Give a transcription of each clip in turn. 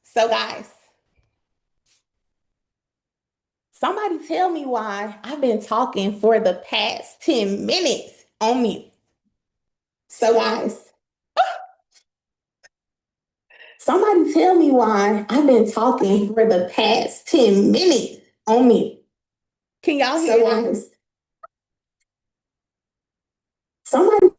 So, guys, somebody tell me why I've been talking for the past 10 minutes on mute. So, guys, somebody tell me why I've been talking for the past 10 minutes on mute. Can y'all hear guys? Somebody.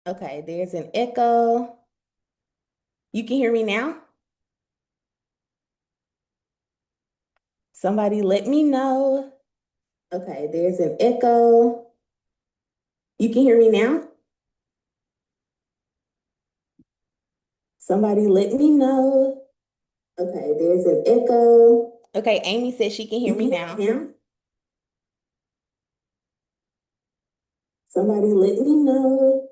Okay, there's an echo. You can hear me now? Somebody let me know. Okay, there's an echo. You can hear me now? Somebody let me know. Okay, there's an echo. Okay, Amy said she can hear me now. Somebody let me know.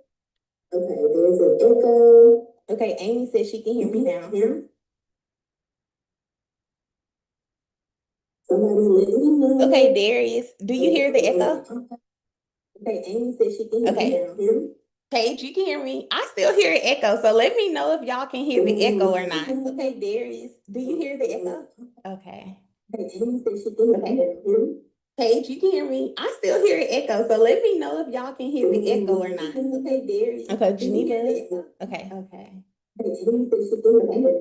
Okay, there's an echo. Okay, Amy said she can hear me now. Somebody let me know. Okay, Darius, do you hear the echo? Okay, Amy said she can hear me now. Paige, you can hear me. I still hear an echo, so let me know if y'all can hear the echo or not. Okay, Darius, do you hear the echo? Okay. Okay, Amy said she can hear me. Paige, you can hear me. I still hear an echo, so let me know if y'all can hear the echo or not. Okay, Darius. Okay, Geneva. Okay. Okay. Okay, Amy said she can hear me.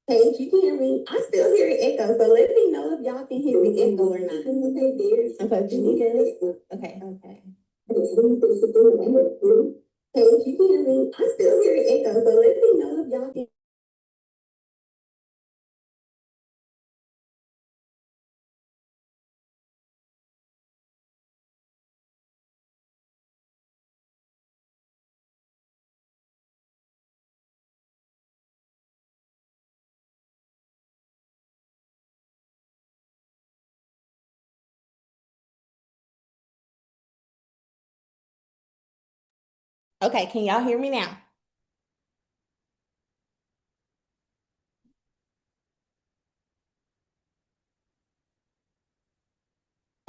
Paige, you can hear me. I still hear an echo, so let me know if y'all can hear the echo or not. Okay, Darius. Okay, Geneva. Okay. Okay. Paige, you can hear me. I still hear an echo, so let me know if y'all can. Okay, can y'all hear me now?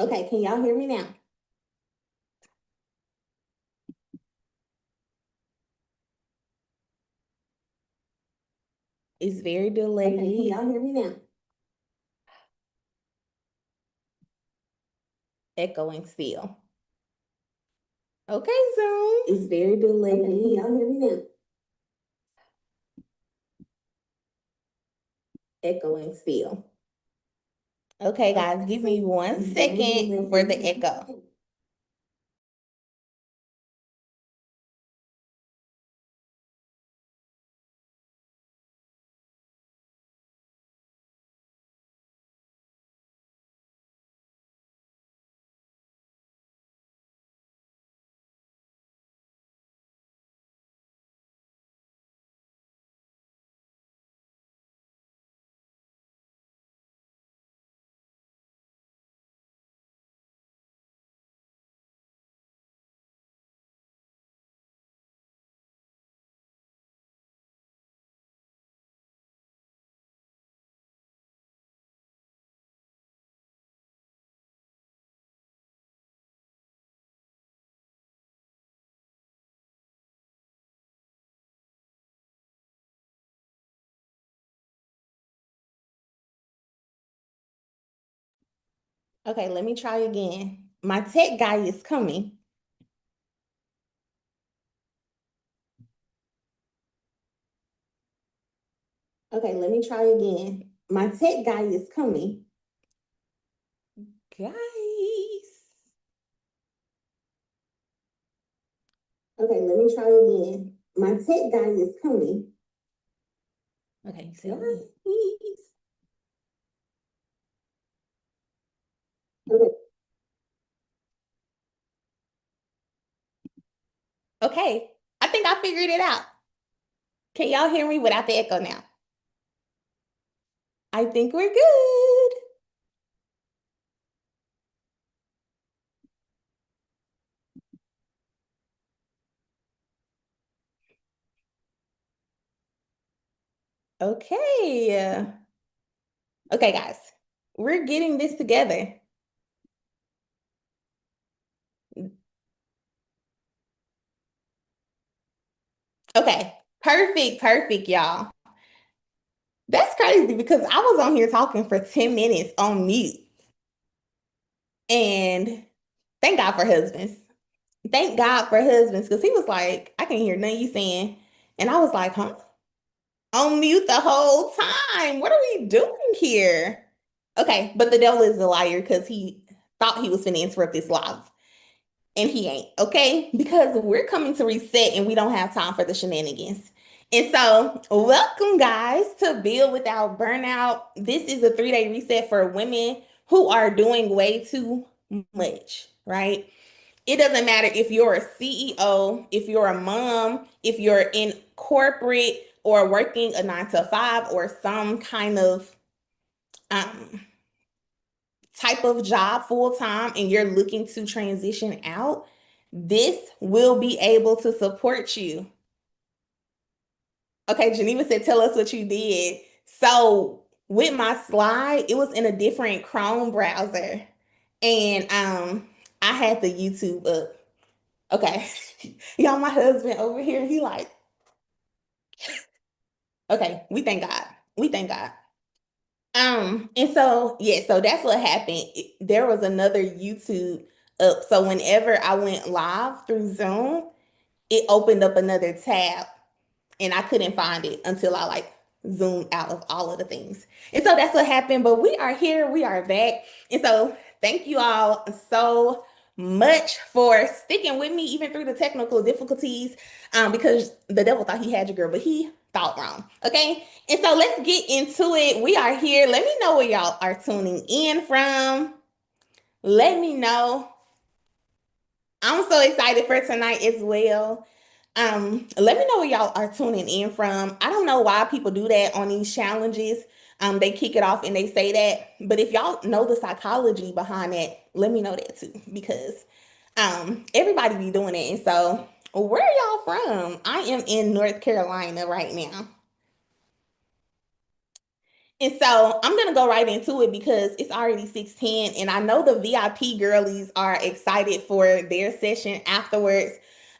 Okay, can y'all hear me now? It's very delayed. Okay, can y'all hear me now? Echoing still. Okay, Zoom. It's very delayed. Okay, can y'all hear me now? Echoing still. Okay, guys, give me 1 second for the echo. Okay, let me try again. My tech guy is coming. Okay, let me try again. My tech guy is coming. Guys. Okay, let me try again. My tech guy is coming. Okay, so guys. Okay. Okay, I think I figured it out. Can y'all hear me without the echo now? I think we're good. Okay. Okay, guys, we're getting this together. Okay, perfect, y'all. That's crazy because I was on here talking for 10 minutes on mute. And thank God for husbands. Thank God for husbands because he was like, I can't hear nothing you saying. And I was like, huh? On mute the whole time. What are we doing here? Okay, but the devil is a liar because he thought he was going to interrupt this live. And he ain't, okay? Because we're coming to reset and we don't have time for the shenanigans. And so, welcome guys to Build Without Burnout. This is a 3-day reset for women who are doing way too much, right? It doesn't matter if you're a CEO, if you're a mom, if you're in corporate or working a 9 to 5 or some kind of um, type of job full time and you're looking to transition out, this will be able to support you. Okay, Geneva said, tell us what you did. So with my slide, it was in a different Chrome browser. And I had the YouTube up. Okay. Y'all, my husband over here, he like, okay, we thank God. We thank God. And so yeah, so that's what happened. There was another YouTube up. So whenever I went live through Zoom, it opened up another tab and I couldn't find it until I like zoomed out of all of the things. And so that's what happened. But we are here, we are back. And so thank you all so much for sticking with me even through the technical difficulties. Because the devil thought he had your girl, but he thought wrong. Okay. And so let's get into it. We are here. Let me know where y'all are tuning in from. Let me know. I'm so excited for tonight as well. Let me know where y'all are tuning in from. I don't know why people do that on these challenges. They kick it off and they say that. But if y'all know the psychology behind that, let me know that too. Because everybody be doing it. And so where are y'all from? I am in North Carolina right now. And so I'm gonna go right into it because it's already 6:10, and I know the VIP girlies are excited for their session afterwards.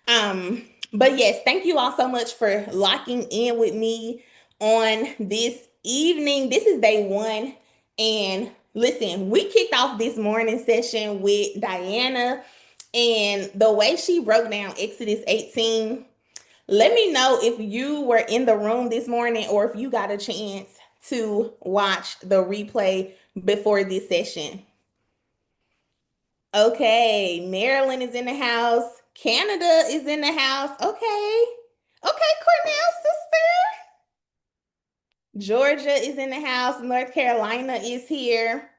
But yes, thank you all so much for locking in with me on this evening. This is day one, and listen, we kicked off this morning session with Diana, and the way she broke down Exodus 18. Let me know if you were in the room this morning or if you got a chance to watch the replay before this session. Okay, Maryland is in the house. Canada is in the house. Okay. Okay, Cornell sister. Georgia is in the house. North Carolina is here.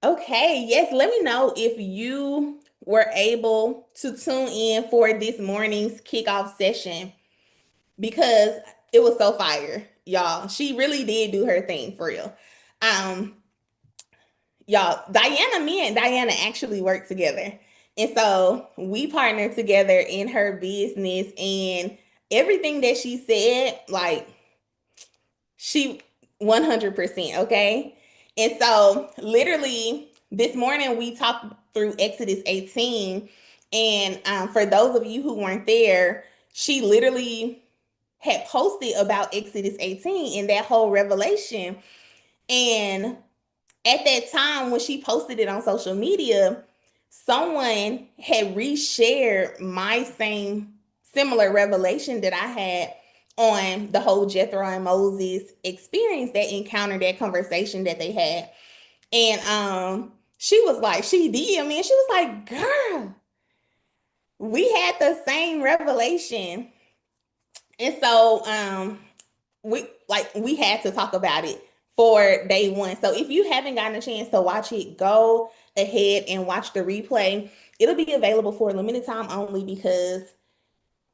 Okay, yes, let me know if you were able to tune in for this morning's kickoff session because it was so fire, y'all. She really did do her thing for real. Um, y'all, me and Diana actually work together. And so we partnered together in her business and everything that she said, like she 100%, okay? And so literally this morning we talked through Exodus 18 and for those of you who weren't there, she literally had posted about Exodus 18 and that whole revelation. And at that time, when she posted it on social media, someone had reshared my same similar revelation that I had on the whole Jethro and Moses experience, that encounter, that conversation that they had. And she was like, she DM'd me and she was like, girl, we had the same revelation. And so we had to talk about it for day one. So if you haven't gotten a chance to watch it, go ahead and watch the replay, it'll be available for a limited time only because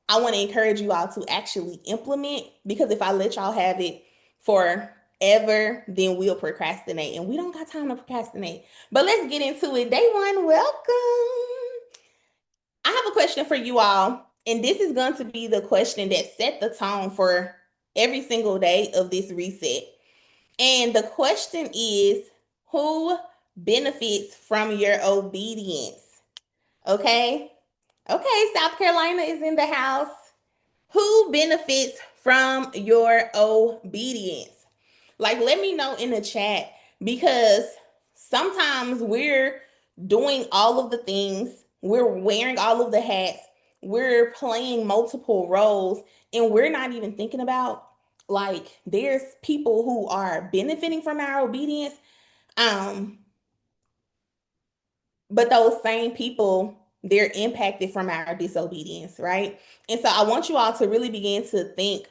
I want to encourage you all to actually implement, because if I let y'all have it forever, then we'll procrastinate, and we don't got time to procrastinate. But let's get into it. Day one, welcome. I have a question for you all, and this is going to be the question that set the tone for every single day of this reset. And the question is, who benefits from your obedience? Okay. Okay, South Carolina is in the house. Who benefits from your obedience? Like, let me know in the chat, because sometimes we're doing all of the things, we're wearing all of the hats, we're playing multiple roles, and we're not even thinking about, like, there's people who are benefiting from our obedience. Um, but those same people, they're impacted from our disobedience, right? And so I want you all to really begin to think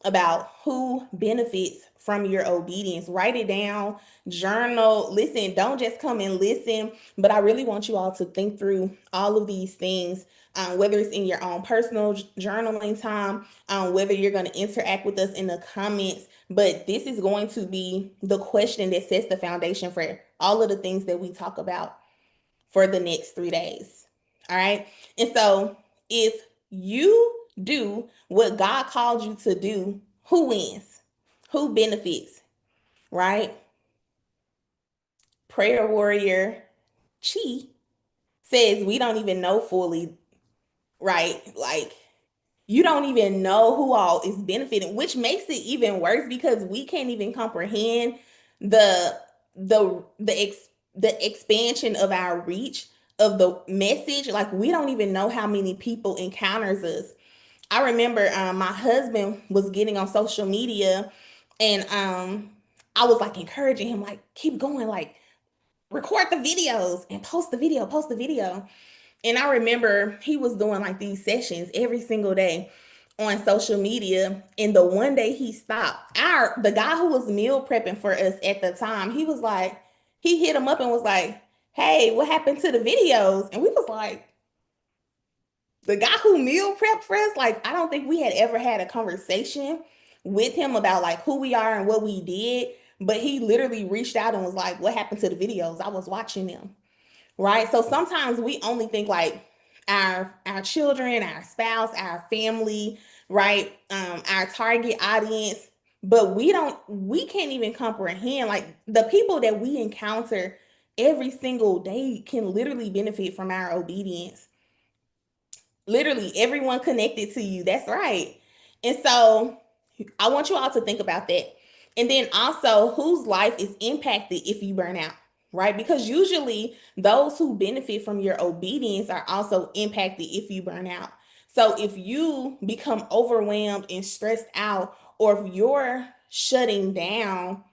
about who benefits from your obedience. Write it down, journal, listen. Don't just come and listen, but I really want you all to think through all of these things, whether it's in your own personal journaling time, whether you're going to interact with us in the comments. But this is going to be the question that sets the foundation for all of the things that we talk about for the next 3 days. All right. And so if you do what God called you to do, who wins? Who benefits? Right? Prayer warrior Chi says we don't even know fully, right? Like, you don't even know who all is benefiting, which makes it even worse because we can't even comprehend the the expansion of our reach of the message. Like, we don't even know how many people encounters us. I remember my husband was getting on social media, and I was like encouraging him, like, keep going, like, record the videos and post the video. And I remember he was doing like these sessions every single day on social media. And the one day he stopped, the guy who was meal prepping for us at the time, he was like, he hit him up and was like, hey, what happened to the videos? And we was like, the guy who meal prepped for us, like, I don't think we had ever had a conversation with him about like who we are and what we did. But he literally reached out and was like, what happened to the videos? I was watching them. Right. So sometimes we only think like our children, our spouse, our family, right? Our target audience, but we can't even comprehend like the people that we encounter every single day can literally benefit from our obedience. Literally everyone connected to you. That's right. And so I want you all to think about that. And then also, whose life is impacted if you burn out, right? Because usually those who benefit from your obedience are also impacted if you burn out. So if you become overwhelmed and stressed out, or if you're shutting down,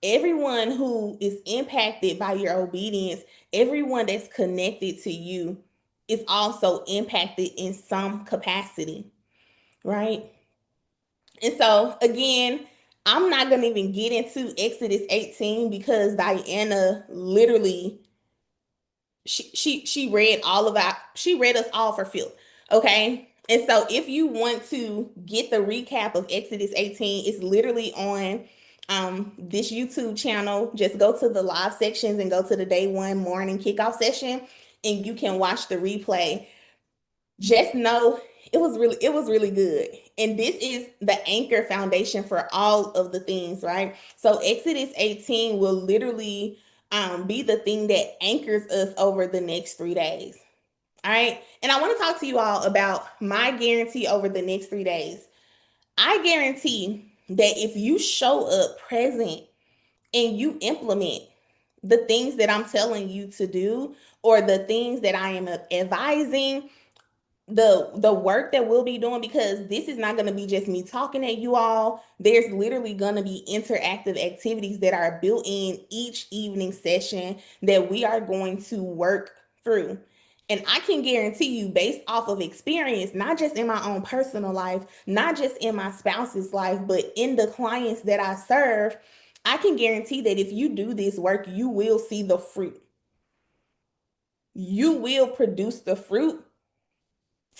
everyone who is impacted by your obedience, everyone that's connected to you is also impacted in some capacity, right? And so again, I'm not going to even get into Exodus 18 because Diana literally she read she read us all for filth. Okay. And so if you want to get the recap of Exodus 18, it's literally on this YouTube channel. Just go to the live sections and go to the day one morning kickoff session, and you can watch the replay. Just know it was really good. And this is the anchor foundation for all of the things, right? So Exodus 18 will literally be the thing that anchors us over the next 3 days. All right. And I want to talk to you all about my guarantee over the next 3 days. I guarantee that if you show up present and you implement the things that I'm telling you to do, or the things that I am advising, the work that we'll be doing, because this is not going to be just me talking at you all. There's literally going to be interactive activities that are built in each evening session that we are going to work through. And I can guarantee you, based off of experience, not just in my own personal life, not just in my spouse's life, but in the clients that I serve, I can guarantee that if you do this work, you will see the fruit. you will produce the fruit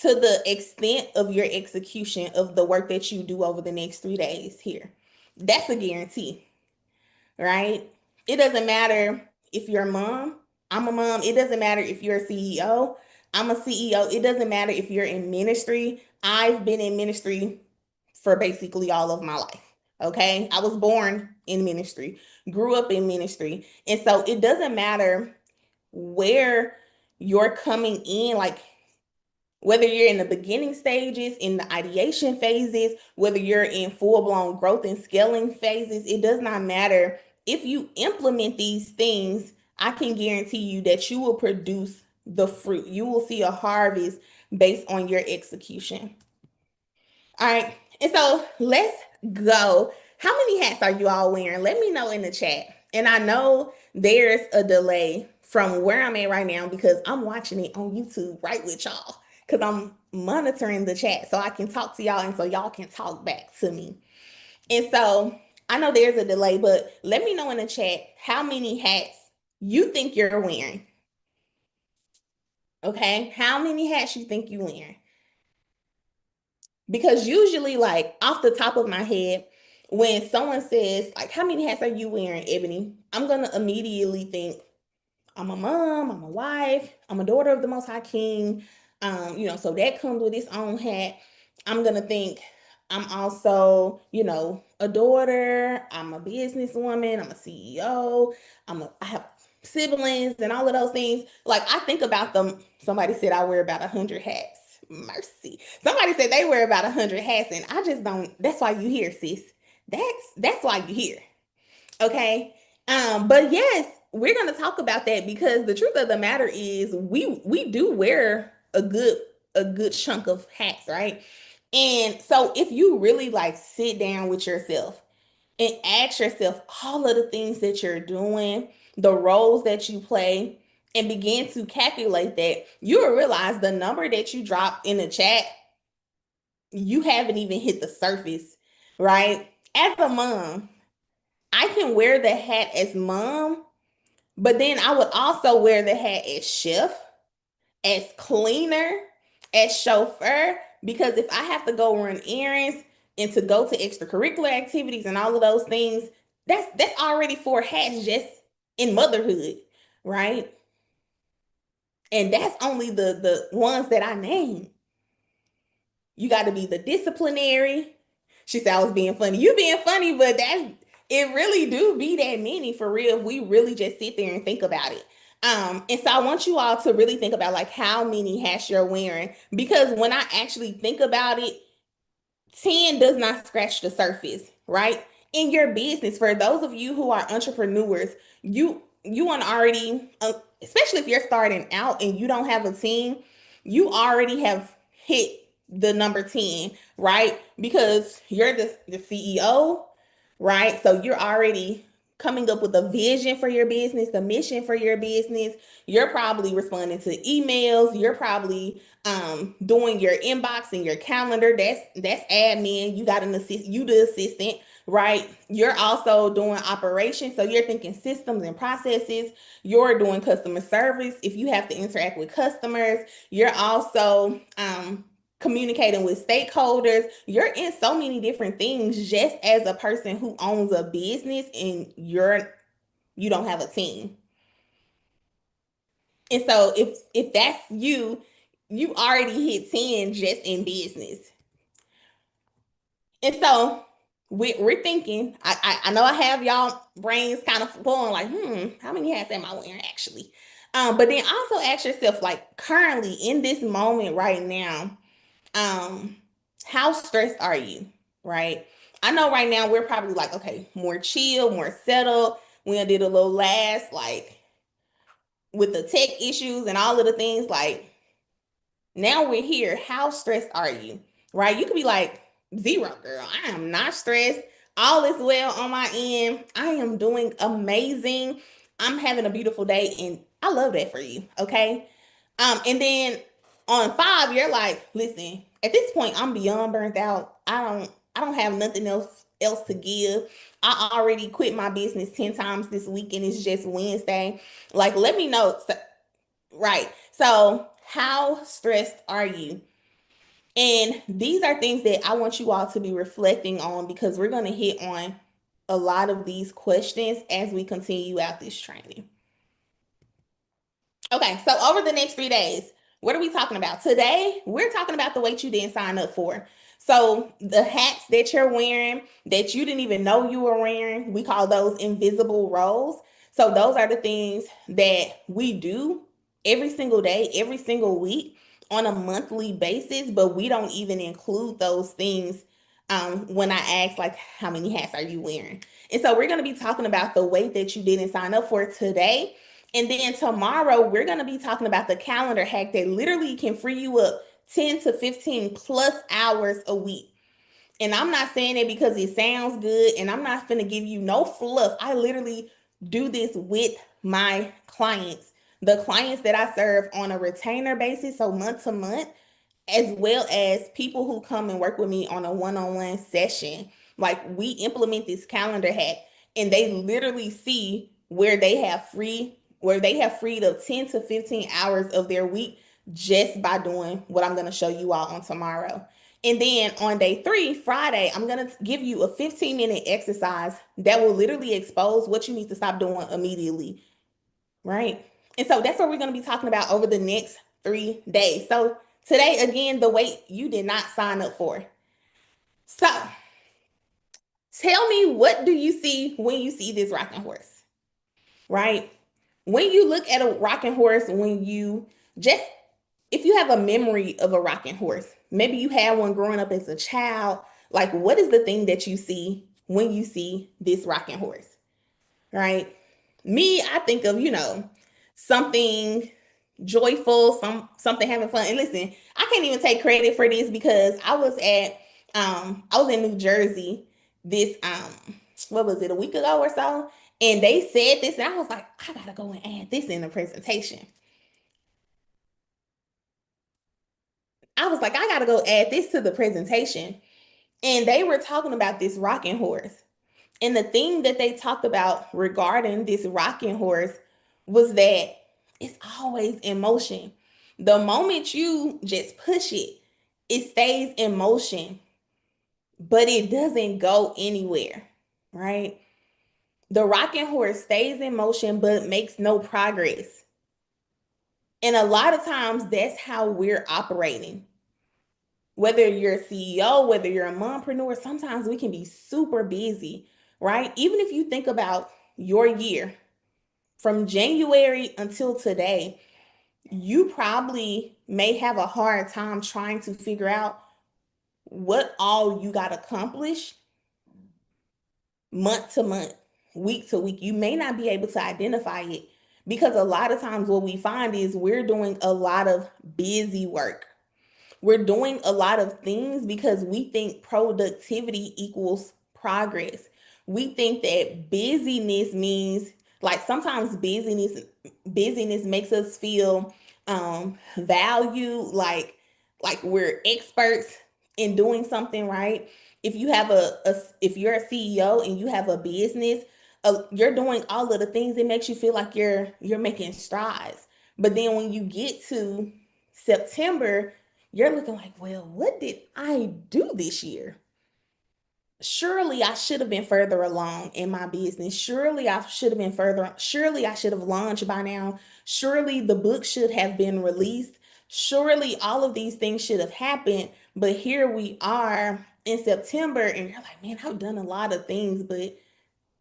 to the extent of your execution of the work that you do over the next 3 days here. That's a guarantee, right? It doesn't matter if you're a mom, I'm a mom. It doesn't matter if you're a CEO, I'm a CEO. It doesn't matter if you're in ministry. I've been in ministry for basically all of my life. Okay. I was born in ministry, grew up in ministry. And so it doesn't matter where you're coming in, like whether you're in the beginning stages, in the ideation phases, whether you're in full blown growth and scaling phases, it does not matter. If you implement these things, I can guarantee you that you will produce the fruit. You will see a harvest based on your execution. All right. And so let's go. How many hats are you all wearing? Let me know in the chat. And I know there's a delay from where I'm at right now because I'm watching it on YouTube right with y'all because I'm monitoring the chat so I can talk to y'all and so y'all can talk back to me. And so I know there's a delay, but let me know in the chat how many hats you think you're wearing. Okay. How many hats you think you're wearing? Because usually, like off the top of my head, when someone says, like, how many hats are you wearing, Ebony? I'm going to immediately think, I'm a mom, I'm a wife, I'm a daughter of the Most High King. So that comes with its own hat. I'm going to think, I'm also, a daughter, I'm a businesswoman, I'm a CEO, I have siblings and all of those things. Like I think about them. Somebody said I wear about 100 hats. Mercy. Somebody said they wear about 100 hats, and I just don't. That's why you here, sis. That's why you here. Okay. But yes, we're gonna talk about that because the truth of the matter is we do wear a good chunk of hats, right? And so if you really like sit down with yourself and ask yourself all of the things that you're doing, the roles that you play, and begin to calculate that, you will realize the number that you drop in the chat, you haven't even hit the surface, right? As a mom, I can wear the hat as mom, but then I would also wear the hat as chef, as cleaner, as chauffeur, because if I have to go run errands and to go to extracurricular activities and all of those things, that's already 4 hats just in motherhood, right? And that's only the ones that I name. You got to be the disciplinary. She said I was being funny. You being funny, but it really do be that many for real. If we really just sit there and think about it. And so I want you all to really think about like how many hats you're wearing, because when I actually think about it, 10 does not scratch the surface, right? In your business, for those of you who are entrepreneurs, you want to already, especially if you're starting out and you don't have a team, you already have hit the number 10, right? Because you're the CEO, right? So you're already coming up with a vision for your business, the mission for your business. You're probably responding to emails. You're probably doing your inbox and your calendar. That's admin. You got an assist, you the assistant, right? You're also doing operations. So you're thinking systems and processes. You're doing customer service. If you have to interact with customers, you're also communicating with stakeholders. You're in so many different things just as a person who owns a business and you don't have a team. And so if that's you already hit 10 just in business. And so we're thinking, I know I have y'all brains kind of going like, how many hats am I wearing actually? But then also ask yourself, like currently in this moment right now, how stressed are you? Right? I know right now we're probably like, okay, more chill, more settled. We did a little last, like with the tech issues and all of the things, like now we're here. How stressed are you? Right? You could be like, 0, girl. I am not stressed. All is well on my end. I am doing amazing. I'm having a beautiful day. And I love that for you. Okay. And then on 5, you're like, listen, at this point, I'm beyond burnt out. I don't have nothing else to give. I already quit my business 10 times this week and it's just Wednesday. Like, let me know. Right. So, how stressed are you? And these are things that I want you all to be reflecting on because we're going to hit on a lot of these questions as we continue out this training. Okay, so over the next 3 days, what are we talking about? Today, we're talking about the weight you didn't sign up for. So the hats that you're wearing that you didn't even know you were wearing, we call those invisible roles. So those are the things that we do every single day, every single week on a monthly basis, but we don't even include those things when I ask like how many hats are you wearing. And so we're going to be talking about the weight that you didn't sign up for today. And then tomorrow, we're going to be talking about the calendar hack that literally can free you up 10 to 15 plus hours a week. And I'm not saying it because it sounds good, and I'm not going to give you no fluff. I literally do this with my clients, the clients that I serve on a retainer basis, so month to month, as well as people who come and work with me on a one-on-one session. Like, we implement this calendar hack and they literally see where they have freed up 10 to 15 hours of their week just by doing what I'm going to show you all on tomorrow. And then on day 3, Friday, I'm going to give you a 15-minute exercise that will literally expose what you need to stop doing immediately, right? And so that's what we're going to be talking about over the next 3 days. So today, again, the weight you did not sign up for. So tell me, what do you see when you see this rocking horse, right? When you look at a rocking horse, when you just, if you have a memory of a rocking horse, maybe you had one growing up as a child, like what is the thing that you see when you see this rocking horse, right? Me, I think of, something joyful, something having fun. And listen, I can't even take credit for this because I was in New Jersey this what was it, a week ago or so, and they said this, and I was like, I gotta go and add this in the presentation. I was like, I gotta go add this to the presentation. And they were talking about this rocking horse. And the thing that they talked about regarding this rocking horse was that it's always in motion. The moment you just push it, it stays in motion, but it doesn't go anywhere, right? The rocking horse stays in motion, but makes no progress. And a lot of times that's how we're operating. Whether you're a CEO, whether you're a mompreneur, sometimes we can be super busy, right? Even if you think about your year from January until today, you probably may have a hard time trying to figure out what all you got accomplished month to month, week to week. You may not be able to identify it because a lot of times what we find is we're doing a lot of busy work. We're doing a lot of things because we think productivity equals progress. We think that busyness means, like, sometimes busyness makes us feel value, like we're experts in doing something, right? If you have if you're a CEO and you have a business, you're doing all of the things that makes you feel like you're making strides. But then when you get to September, you're looking like, well, what did I do this year? Surely I should have been further along in my business. Surely I should have been further. Surely I should have launched by now. Surely the book should have been released. Surely all of these things should have happened. But here we are in September, and you're like, man, I've done a lot of things, but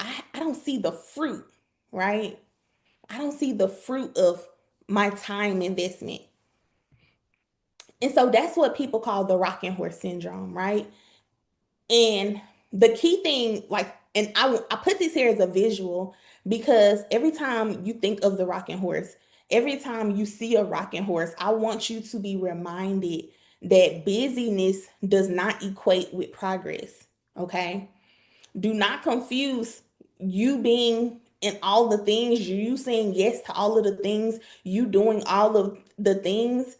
I don't see the fruit, right? I don't see the fruit of my time investment. And so that's what people call the rocking horse syndrome, right? And the key thing, like, and I put this here as a visual because every time you think of the rocking horse, every time you see a rocking horse, I want you to be reminded that busyness does not equate with progress. Okay. Do not confuse you being in all the things, you saying yes to all of the things, you doing all of the things.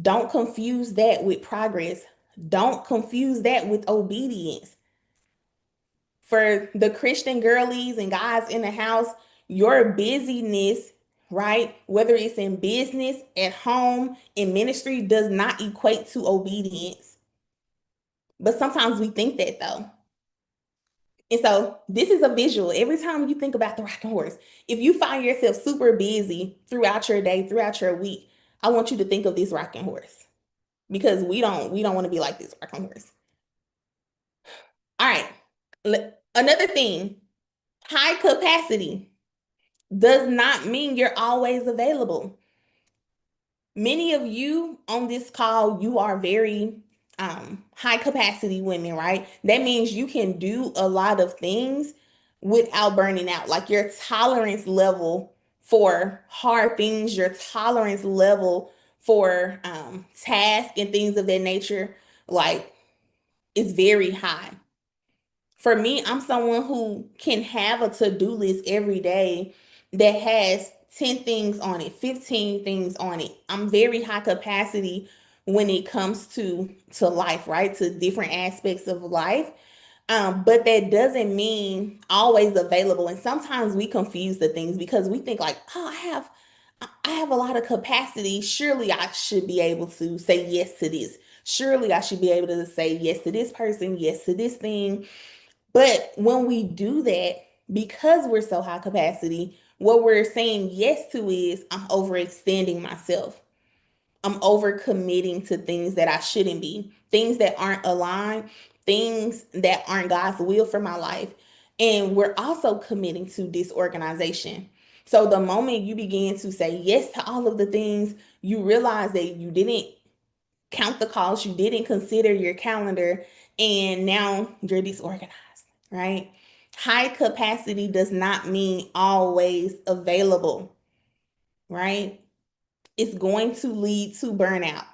Don't confuse that with progress. Don't confuse that with obedience. For the Christian girlies and guys in the house, your busyness right? Whether it's in business, at home, in ministry, does not equate to obedience. But sometimes we think that though. And so this is a visual. Every time you think about the rocking horse, if you find yourself super busy throughout your day, throughout your week, I want you to think of this rocking horse because we don't want to be like this rocking horse. All right. Another thing, high capacity does not mean you're always available. Many of you on this call, you are very high capacity women, right? That means you can do a lot of things without burning out. Like your tolerance level for hard things, your tolerance level for tasks and things of that nature, like is very high. For me, I'm someone who can have a to-do list every day that has 10 things on it, 15 things on it. I'm very high capacity when it comes to life, right? To different aspects of life. But that doesn't mean always available. And sometimes we confuse the things because we think like, oh, I have a lot of capacity. Surely I should be able to say yes to this. Surely I should be able to say yes to this person, yes to this thing. But when we do that, because we're so high capacity, what we're saying yes to is I'm overextending myself. I'm overcommitting to things that I shouldn't be, things that aren't aligned, things that aren't God's will for my life. And we're also committing to disorganization. So the moment you begin to say yes to all of the things, you realize that you didn't count the calls, you didn't consider your calendar, and now you're disorganized, right? High capacity does not mean always available, right? It's going to lead to burnout.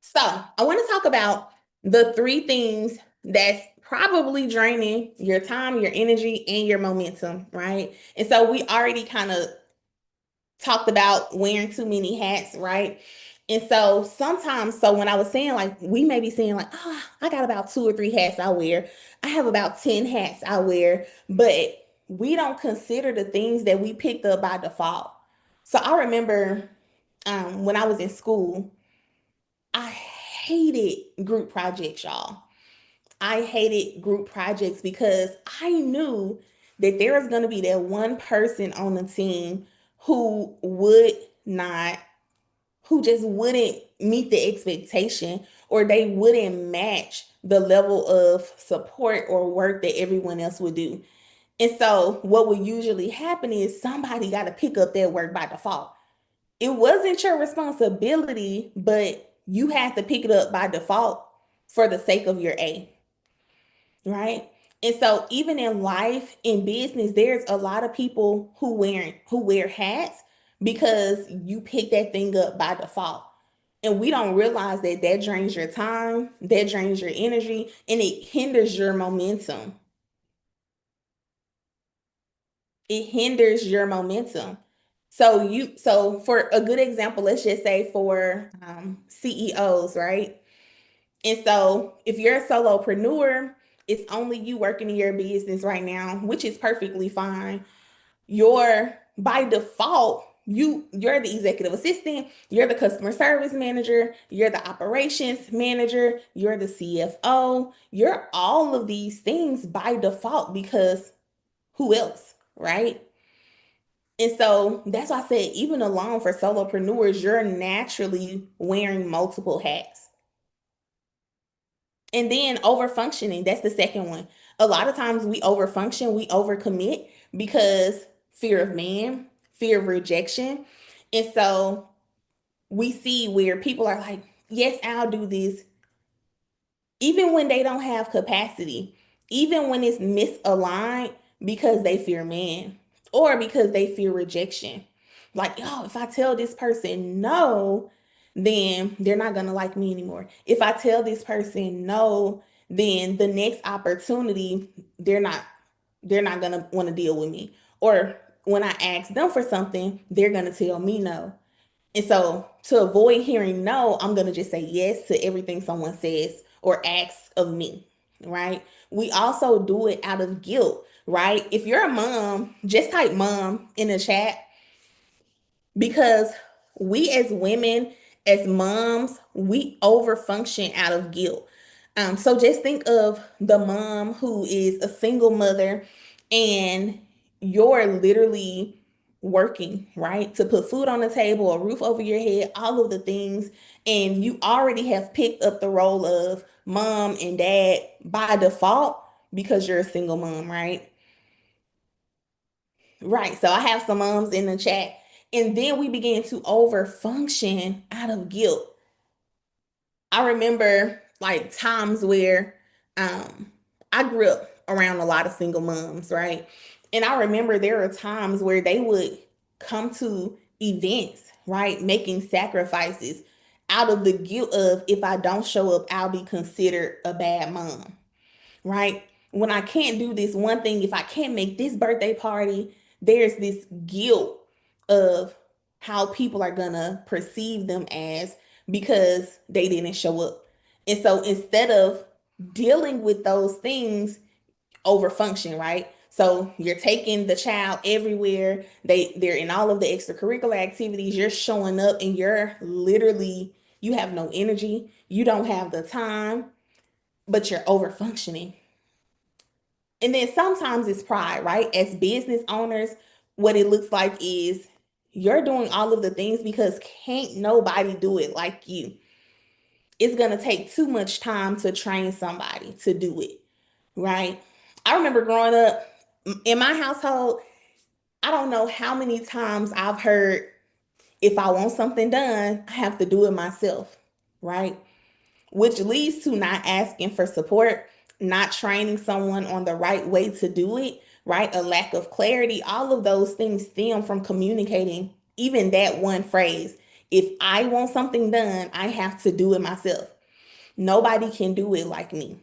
So, I want to talk about the three things that's probably draining your time, your energy, and your momentum, right? And so, we already kind of talked about wearing too many hats, right? And so sometimes, so when I was saying like, we may be saying like, oh, I got about 2 or 3 hats I wear. I have about 10 hats I wear, but we don't consider the things that we picked up by default. So I remember when I was in school, I hated group projects, y'all. I hated group projects because I knew that there was going to be that one person on the team who would not, who just wouldn't meet the expectation or they wouldn't match the level of support or work that everyone else would do. And so, what would usually happen is somebody got to pick up that work by default. It wasn't your responsibility, but you had to pick it up by default for the sake of your A, right? And so even in life, in business, there's a lot of people who wear hats because you pick that thing up by default. And we don't realize that that drains your time, that drains your energy, and it hinders your momentum. It hinders your momentum. So for a good example, let's just say for CEOs, right? And so if you're a solopreneur, it's only you working in your business right now, which is perfectly fine. You're by default, you're the executive assistant, you're the customer service manager, you're the operations manager, you're the CFO, you're all of these things by default because who else, right? And so that's why I said, even alone for solopreneurs, you're naturally wearing multiple hats. And then over functioning, that's the second one. A lot of times we over function, we overcommit because fear of man, fear of rejection. And so we see where people are like, yes, I'll do this, even when they don't have capacity, even when it's misaligned because they fear man or because they fear rejection. Like, oh, if I tell this person no, then they're not going to like me anymore. If I tell this person no, then the next opportunity, they're not going to want to deal with me. Or when I ask them for something, they're going to tell me no. And so to avoid hearing no, I'm going to just say yes to everything someone says or asks of me. right? We also do it out of guilt, right? If you're a mom, just type mom in the chat, because we as women, as moms, we overfunction out of guilt. So just think of the mom who is a single mother, and you're literally working, right? To put food on the table, a roof over your head, all of the things. And you already have picked up the role of mom and dad by default because you're a single mom, right? Right. So I have some moms in the chat. And then we began to over function out of guilt. I remember like times where I grew up around a lot of single moms, right? And I remember there are times where they would come to events, right? Making sacrifices out of the guilt of, if I don't show up, I'll be considered a bad mom, right? When I can't do this one thing, if I can't make this birthday party, there's this guilt of how people are gonna perceive them as, because they didn't show up. And so instead of dealing with those things, over function, right? So you're taking the child everywhere. They're in all of the extracurricular activities. You're showing up and you're literally, you have no energy. You don't have the time, but you're over functioning. And then sometimes it's pride, right? As business owners, what it looks like is you're doing all of the things because can't nobody do it like you. It's going to take too much time to train somebody to do it, right? I remember growing up in my household, I don't know how many times I've heard, if I want something done, I have to do it myself, right? Which leads to not asking for support, not training someone on the right way to do it, right? A lack of clarity. All of those things stem from communicating even that one phrase. If I want something done, I have to do it myself. Nobody can do it like me.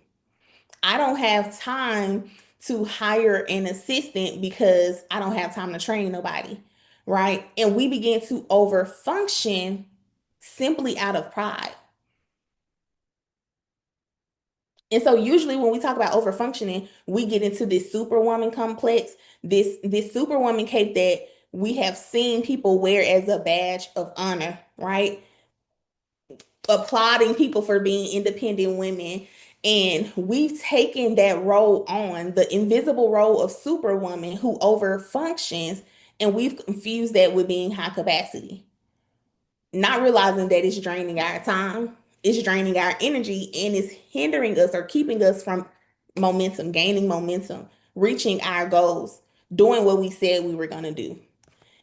I don't have time to hire an assistant because I don't have time to train nobody, right? And we begin to over function simply out of pride. And so usually when we talk about over functioning, we get into this superwoman complex, this superwoman cape that we have seen people wear as a badge of honor, right? Applauding people for being independent women. And we've taken that role on, the invisible role of superwoman who over functions, and we've confused that with being high capacity, not realizing that it's draining our time, it's draining our energy, and it's hindering us or keeping us from momentum, gaining momentum, reaching our goals, doing what we said we were going to do.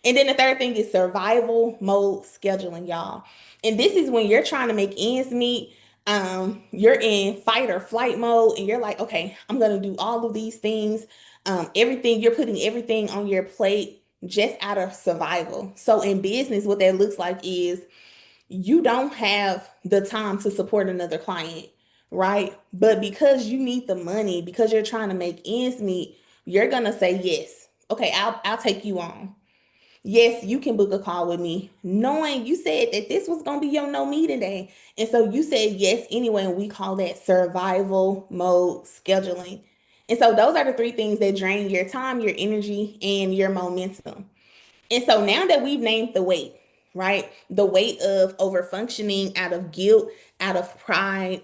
And then the third thing is survival mode scheduling, y'all. And this is when you're trying to make ends meet. You're in fight or flight mode, and you're like, okay, I'm gonna do all of these things. Everything, you're putting everything on your plate just out of survival. So in business, what that looks like is you don't have the time to support another client, right? But because you need the money, because you're trying to make ends meet, you're gonna say yes. Okay, I'll take you on. Yes, you can book a call with me, knowing you said that this was going to be your no meeting day. And so you said yes anyway, and we call that survival mode scheduling. And so those are the three things that drain your time, your energy, and your momentum. And so now that we've named the weight, right? The weight of over functioning out of guilt, out of pride,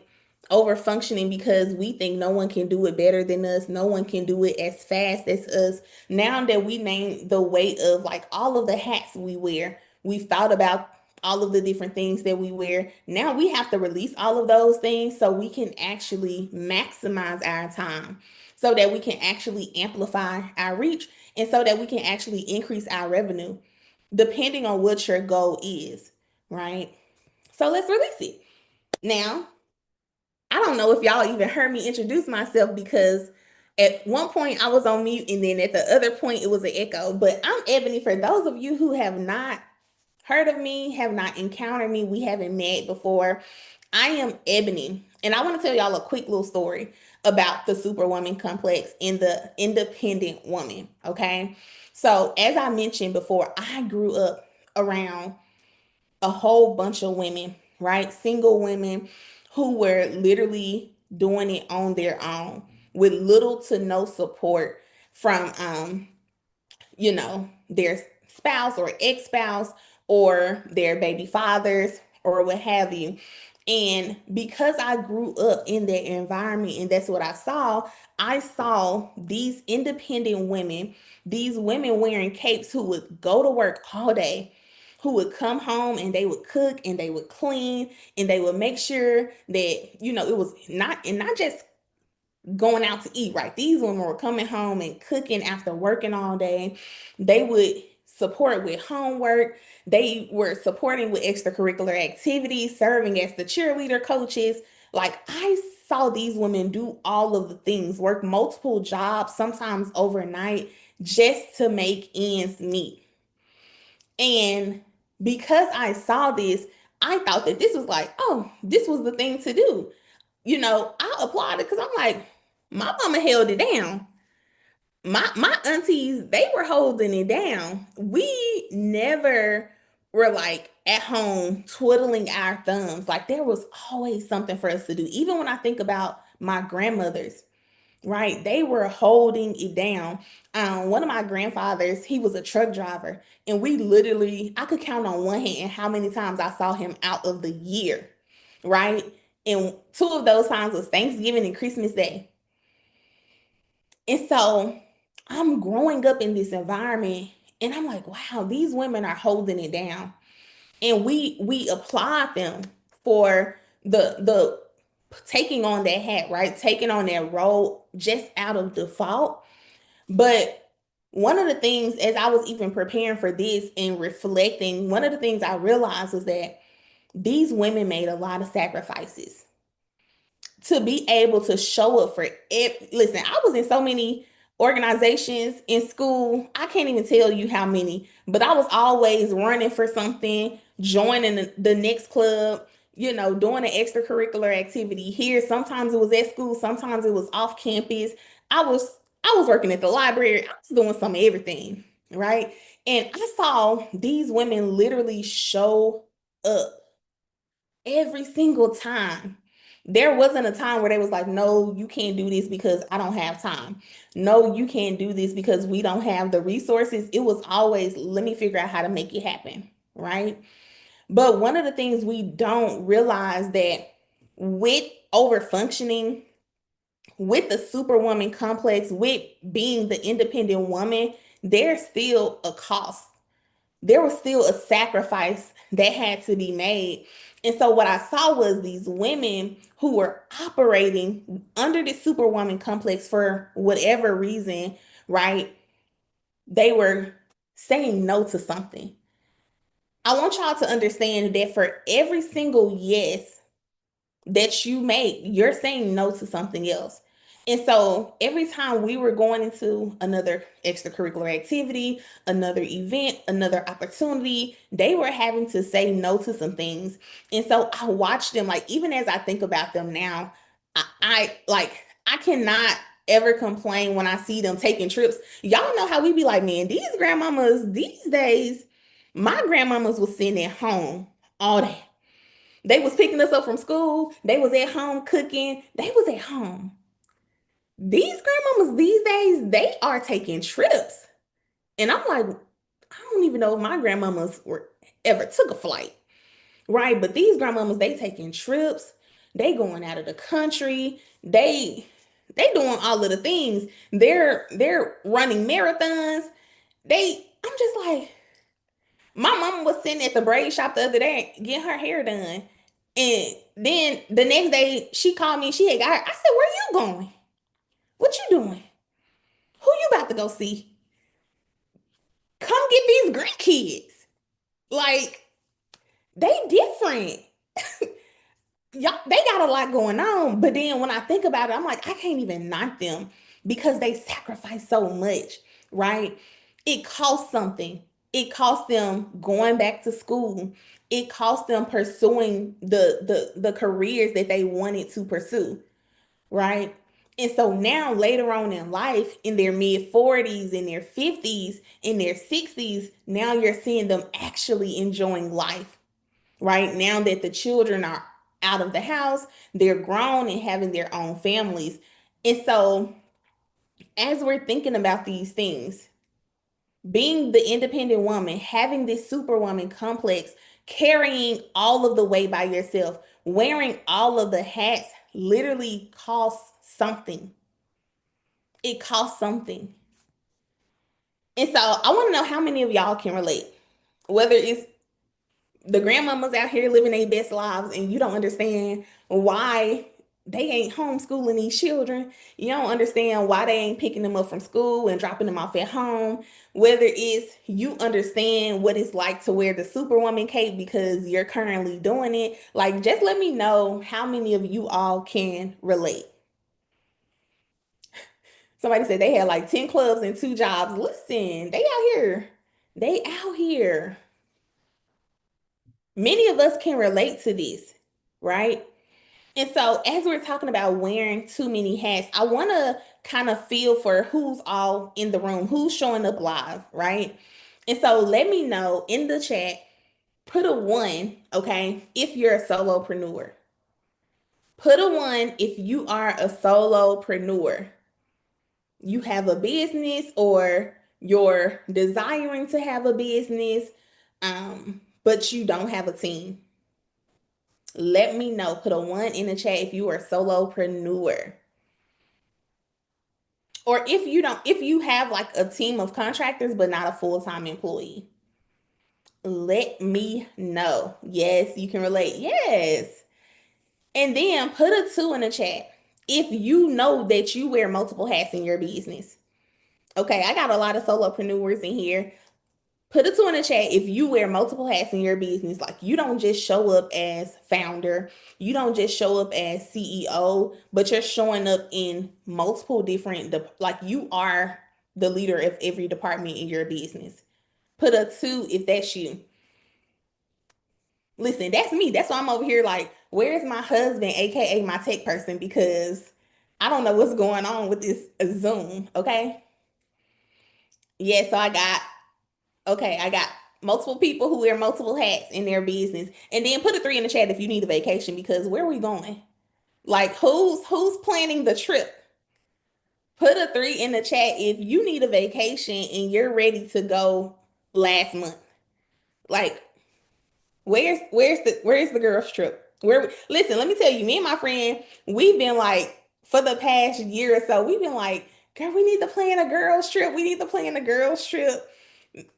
over functioning because we think no one can do it better than us, no one can do it as fast as us. Now that we named the weight of like all of the hats we wear, we've thought about all of the different things that we wear. Now we have to release all of those things so we can actually maximize our time, so that we can actually amplify our reach, and so that we can actually increase our revenue, depending on what your goal is, right? So let's release it. Now, I don't know if y'all even heard me introduce myself, because at one point I was on mute and then at the other point it was an echo. But I'm Ebony. For those of you who have not heard of me, have not encountered me, we haven't met before, I am Ebony. And I want to tell y'all a quick little story about the superwoman complex and the independent woman. Okay. So, as I mentioned before, I grew up around a whole bunch of women, right? Single women who were literally doing it on their own with little to no support from their spouse or ex-spouse or their baby fathers or what have you. And because I grew up in that environment and that's what I saw these independent women, these women wearing capes who would go to work all day, who would come home and they would cook and they would clean and they would make sure that, it was not just going out to eat, right? These women were coming home and cooking after working all day. They would support with homework. They were supporting with extracurricular activities, serving as the cheerleader coaches. Like, I saw these women do all of the things, work multiple jobs, sometimes overnight, just to make ends meet. And because I saw this, I thought that this was like, oh, this was the thing to do. I applauded because I'm like, my mama held it down. My aunties, they were holding it down. We never were like at home twiddling our thumbs. Like, there was always something for us to do. Even when I think about my grandmothers, right? They were holding it down. One of my grandfathers, he was a truck driver, and we literally, I could count on one hand how many times I saw him out of the year, right? And two of those times was Thanksgiving and Christmas Day. And so I'm growing up in this environment and I'm like, wow, these women are holding it down. And we applaud them for the taking on that hat, right? Taking on that role just out of default. But one of the things, as I was even preparing for this and reflecting, one of the things I realized was that these women made a lot of sacrifices to be able to show up for it. Listen, I was in so many organizations in school. I can't even tell you how many, but I was always running for something, joining the next club, doing an extracurricular activity here. Sometimes it was at school, sometimes it was off campus. I was working at the library. I was doing some of everything, right? And I saw these women literally show up every single time. There wasn't a time where they was like, no, you can't do this because I don't have time. No, you can't do this because we don't have the resources. It was always, let me figure out how to make it happen, right? But one of the things we don't realize that with over functioning, with the superwoman complex, with being the independent woman, there's still a cost. There was still a sacrifice that had to be made. And so what I saw was these women who were operating under the superwoman complex for whatever reason, right? They were saying no to something. I want y'all to understand that for every single yes that you make, you're saying no to something else. And so every time we were going into another extracurricular activity, another event, another opportunity, they were having to say no to some things. And so I watched them, like, even as I think about them now, I cannot ever complain when I see them taking trips. Y'all know how we be like, man, these grandmamas these days, my grandmamas was sitting at home all day. They was picking us up from school. They was at home cooking. They was at home. These grandmamas these days, they are taking trips. And I'm like, I don't even know if my grandmamas were ever took a flight, right? But these grandmamas, they taking trips. They going out of the country. They doing all of the things. They're running marathons. I'm just like, my mama was sitting at the braid shop the other day getting her hair done. And then the next day she called me. She had got her. I said, where you going? What you doing? Who you about to go see? Come get these grandkids. Like, they different. Y'all, they got a lot going on. But then when I think about it, I'm like, I can't even knock them because they sacrifice so much, right? It costs something. It costs them going back to school. It costs them pursuing the careers that they wanted to pursue, right? And so now later on in life, in their mid 40s, in their 50s, in their 60s, now you're seeing them actually enjoying life, right? Now that the children are out of the house, they're grown and having their own families. And so, as we're thinking about these things, being the independent woman, having this superwoman complex, carrying all of the weight by yourself, wearing all of the hats literally costs something. It costs something. And so I want to know how many of y'all can relate. Whether it's the grandmamas out here living their best lives and you don't understand why they ain't homeschooling these children. You don't understand why they ain't picking them up from school and dropping them off at home. Whether it's you understand what it's like to wear the superwoman cape because you're currently doing it. Like, just let me know how many of you all can relate. Somebody said they had like 10 clubs and 2 jobs. Listen, they out here. They out here. Many of us can relate to this, right? And so, as we're talking about wearing too many hats, I want to kind of feel for who's all in the room, who's showing up live, right? And so, let me know in the chat, put a 1, okay, if you're a solopreneur. Put a 1 if you are a solopreneur. You have a business or you're desiring to have a business, but you don't have a team. Let me know. Put a 1 in the chat if you are a solopreneur. Or if you have like a team of contractors but not a full-time employee. Let me know. Yes, you can relate. Yes. And then put a 2 in the chat if you know that you wear multiple hats in your business. Okay, I got a lot of solopreneurs in here. Put a 2 in the chat if you wear multiple hats in your business. Like, you don't just show up as founder, you don't just show up as CEO, but you're showing up in multiple different, like, you are the leader of every department in your business. Put a 2 if that's you. Listen, that's me. That's why I'm over here like, where's my husband, aka my tech person? Because I don't know what's going on with this Zoom. Okay. Yeah, so I got multiple people who wear multiple hats in their business. And then put a 3 in the chat if you need a vacation, because where are we going? Like, who's planning the trip? Put a 3 in the chat if you need a vacation and you're ready to go last month. Like, where's the girls trip? Listen, let me tell you, me and my friend, we've been like, for the past year or so, we've been like, girl, we need to plan a girls trip. We need to plan a girls trip.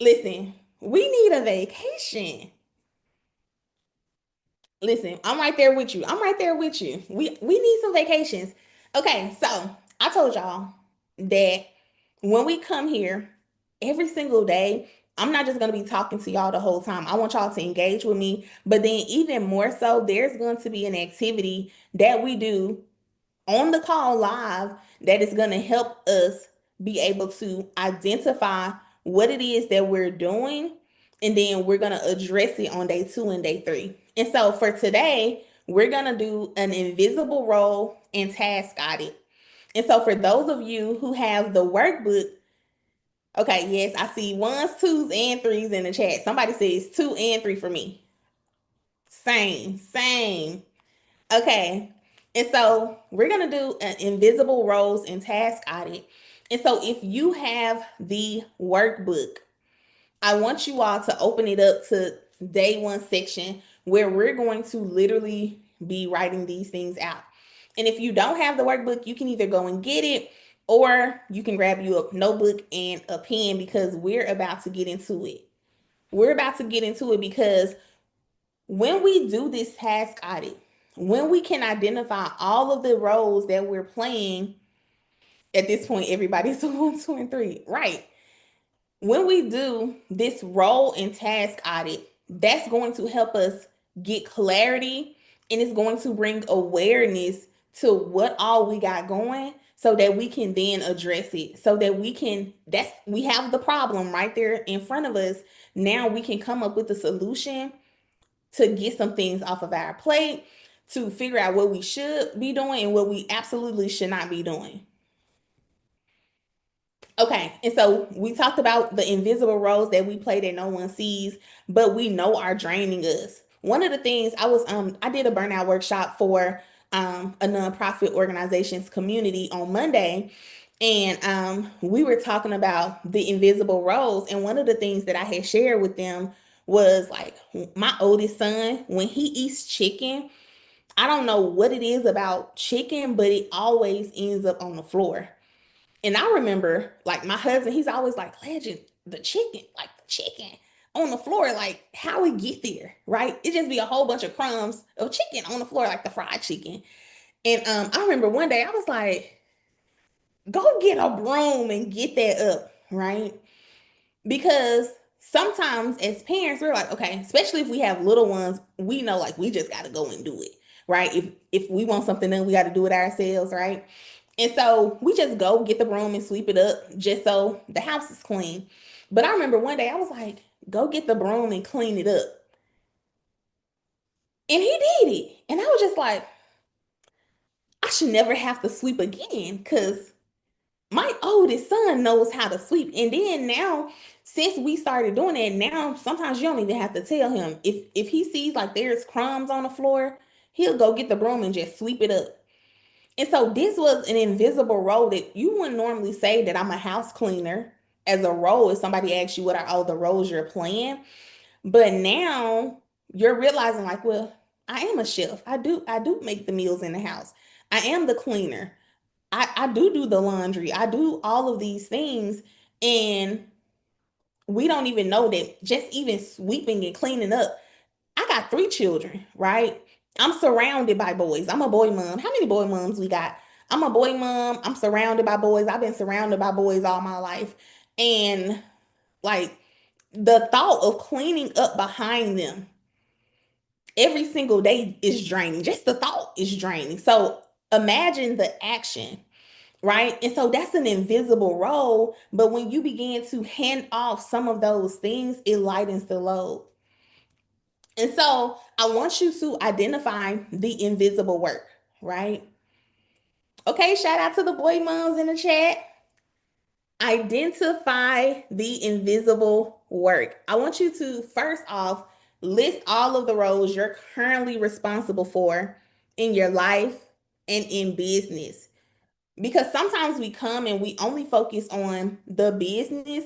Listen, we need a vacation. Listen, I'm right there with you. I'm right there with you. We need some vacations. Okay, so I told y'all that when we come here every single day, I'm not just going to be talking to y'all the whole time. I want y'all to engage with me, but then even more so, there's going to be an activity that we do on the call live that is going to help us be able to identify what it is that we're doing, and then we're going to address it on day 2 and day 3. And so for today, we're going to do an invisible role and task audit. And so for those of you who have the workbook, okay, yes, I see 1s, 2s, and 3s in the chat. Somebody says 2 and 3 for me. Same. Okay. And so we're going to do an invisible roles and task audit. And so if you have the workbook, I want you all to open it up to day 1 section where we're going to literally be writing these things out. And if you don't have the workbook, you can either go and get it, or you can grab you a notebook and a pen, because we're about to get into it. We're about to get into it because when we do this task audit, when we can identify all of the roles that we're playing, at this point, everybody's 1, 2, and 3, right? When we do this role and task audit, that's going to help us get clarity, and it's going to bring awareness to what all we got going, so that we can then address it, so that we have the problem right there in front of us. Now we can come up with a solution to get some things off of our plate, to figure out what we should be doing and what we absolutely should not be doing. Okay, and so we talked about the invisible roles that we play that no one sees, but we know are draining us. one of the things I did a burnout workshop for a nonprofit organization's community on Monday, and we were talking about the invisible roles. And one of the things that I had shared with them was like my oldest son, when he eats chicken, I don't know what it is about chicken, but it always ends up on the floor. And I remember, like, my husband, he's always like, Legend, the chicken, like the chicken on the floor, like how we get there, right? It just be a whole bunch of crumbs of chicken on the floor, like the fried chicken. And I remember one day I was like, go get a broom and get that up, right? Because sometimes as parents, we're like, okay, especially if we have little ones, we know like we just got to go and do it, right? If we want something done, we got to do it ourselves, right? And so we just go get the broom and sweep it up just so the house is clean. But I remember one day I was like, go get the broom and clean it up. And he did it. And I was just like, I should never have to sweep again because my oldest son knows how to sweep. And then now, since we started doing that, now sometimes you don't even have to tell him. If he sees like there's crumbs on the floor, he'll go get the broom and just sweep it up. And so this was an invisible role that you wouldn't normally say that I'm a house cleaner as a role if somebody asks you what are all the roles you're playing. But now you're realizing like, well, I am a chef. I do make the meals in the house. I am the cleaner. I do the laundry. I do all of these things. And we don't even know that just even sweeping and cleaning up. I got three children, right? I'm surrounded by boys. I'm a boy mom. How many boy moms we got? I'm a boy mom. I'm surrounded by boys. I've been surrounded by boys all my life. And like the thought of cleaning up behind them every single day is draining. Just the thought is draining. So imagine the action, right? And so that's an invisible role. But when you begin to hand off some of those things, it lightens the load. And so I want you to identify the invisible work, right? Okay, shout out to the boy moms in the chat. Identify the invisible work. I want you to first off list all of the roles you're currently responsible for in your life and in business. Because sometimes we come and we only focus on the business,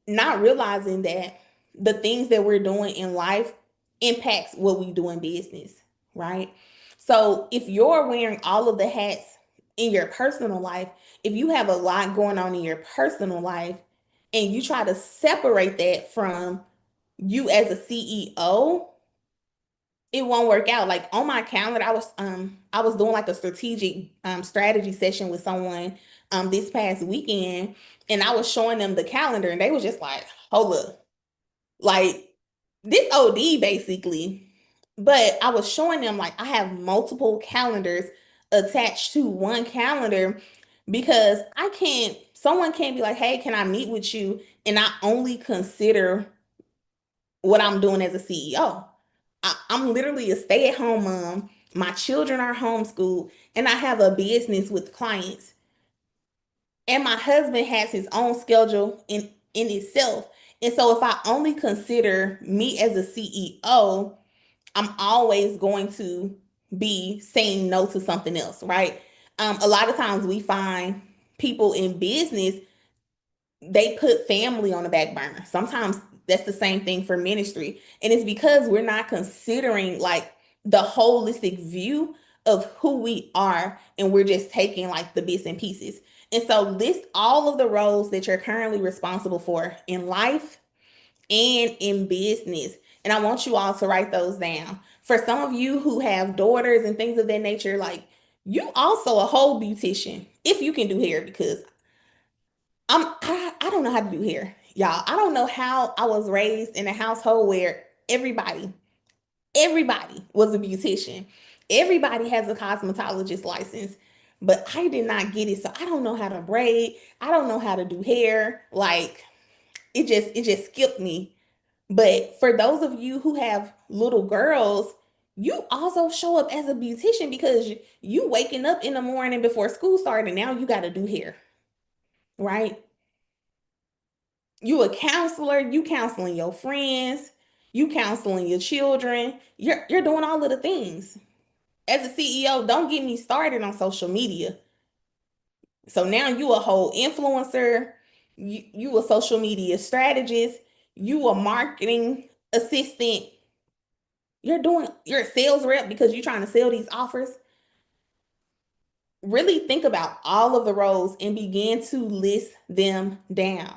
not realizing that the things that we're doing in life impacts what we do in business, right? So if you're wearing all of the hats in your personal life, if you have a lot going on in your personal life and you try to separate that from you as a CEO, it won't work out. Like on my calendar, I was doing like a strategic strategy session with someone this past weekend, and I was showing them the calendar, and they was just like, hold up, like this OD basically. But I was showing them like I have multiple calendars attached to one calendar because I can't, someone can't be like, hey, can I meet with you? And I only consider what I'm doing as a CEO. I'm literally a stay-at-home mom. My children are homeschooled, and I have a business with clients. And my husband has his own schedule in itself. And so if I only consider me as a CEO, I'm always going to be saying no to something else, right? A lot of times we find people in business, they put family on the back burner. Sometimes that's the same thing for ministry. And it's because we're not considering like the holistic view of who we are, and we're just taking like the bits and pieces. And so list all of the roles that you're currently responsible for in life and in business. And I want you all to write those down. For some of you who have daughters and things of that nature, like you also a whole beautician if you can do hair, because I don't know how to do hair, y'all. I don't know how I was raised in a household where everybody was a beautician. Everybody has a cosmetologist license, but I did not get it. So I don't know how to braid. I don't know how to do hair. Like it just skipped me. But for those of you who have little girls, you also show up as a beautician because you waking up in the morning before school started and now you got to do hair, right? You a counselor, you counseling your friends, you counseling your children, you're doing all of the things. As a CEO, don't get me started on social media. So now you a whole influencer, you a social media strategist, you a marketing assistant, you're a sales rep because you're trying to sell these offers. Really think about all of the roles and begin to list them down.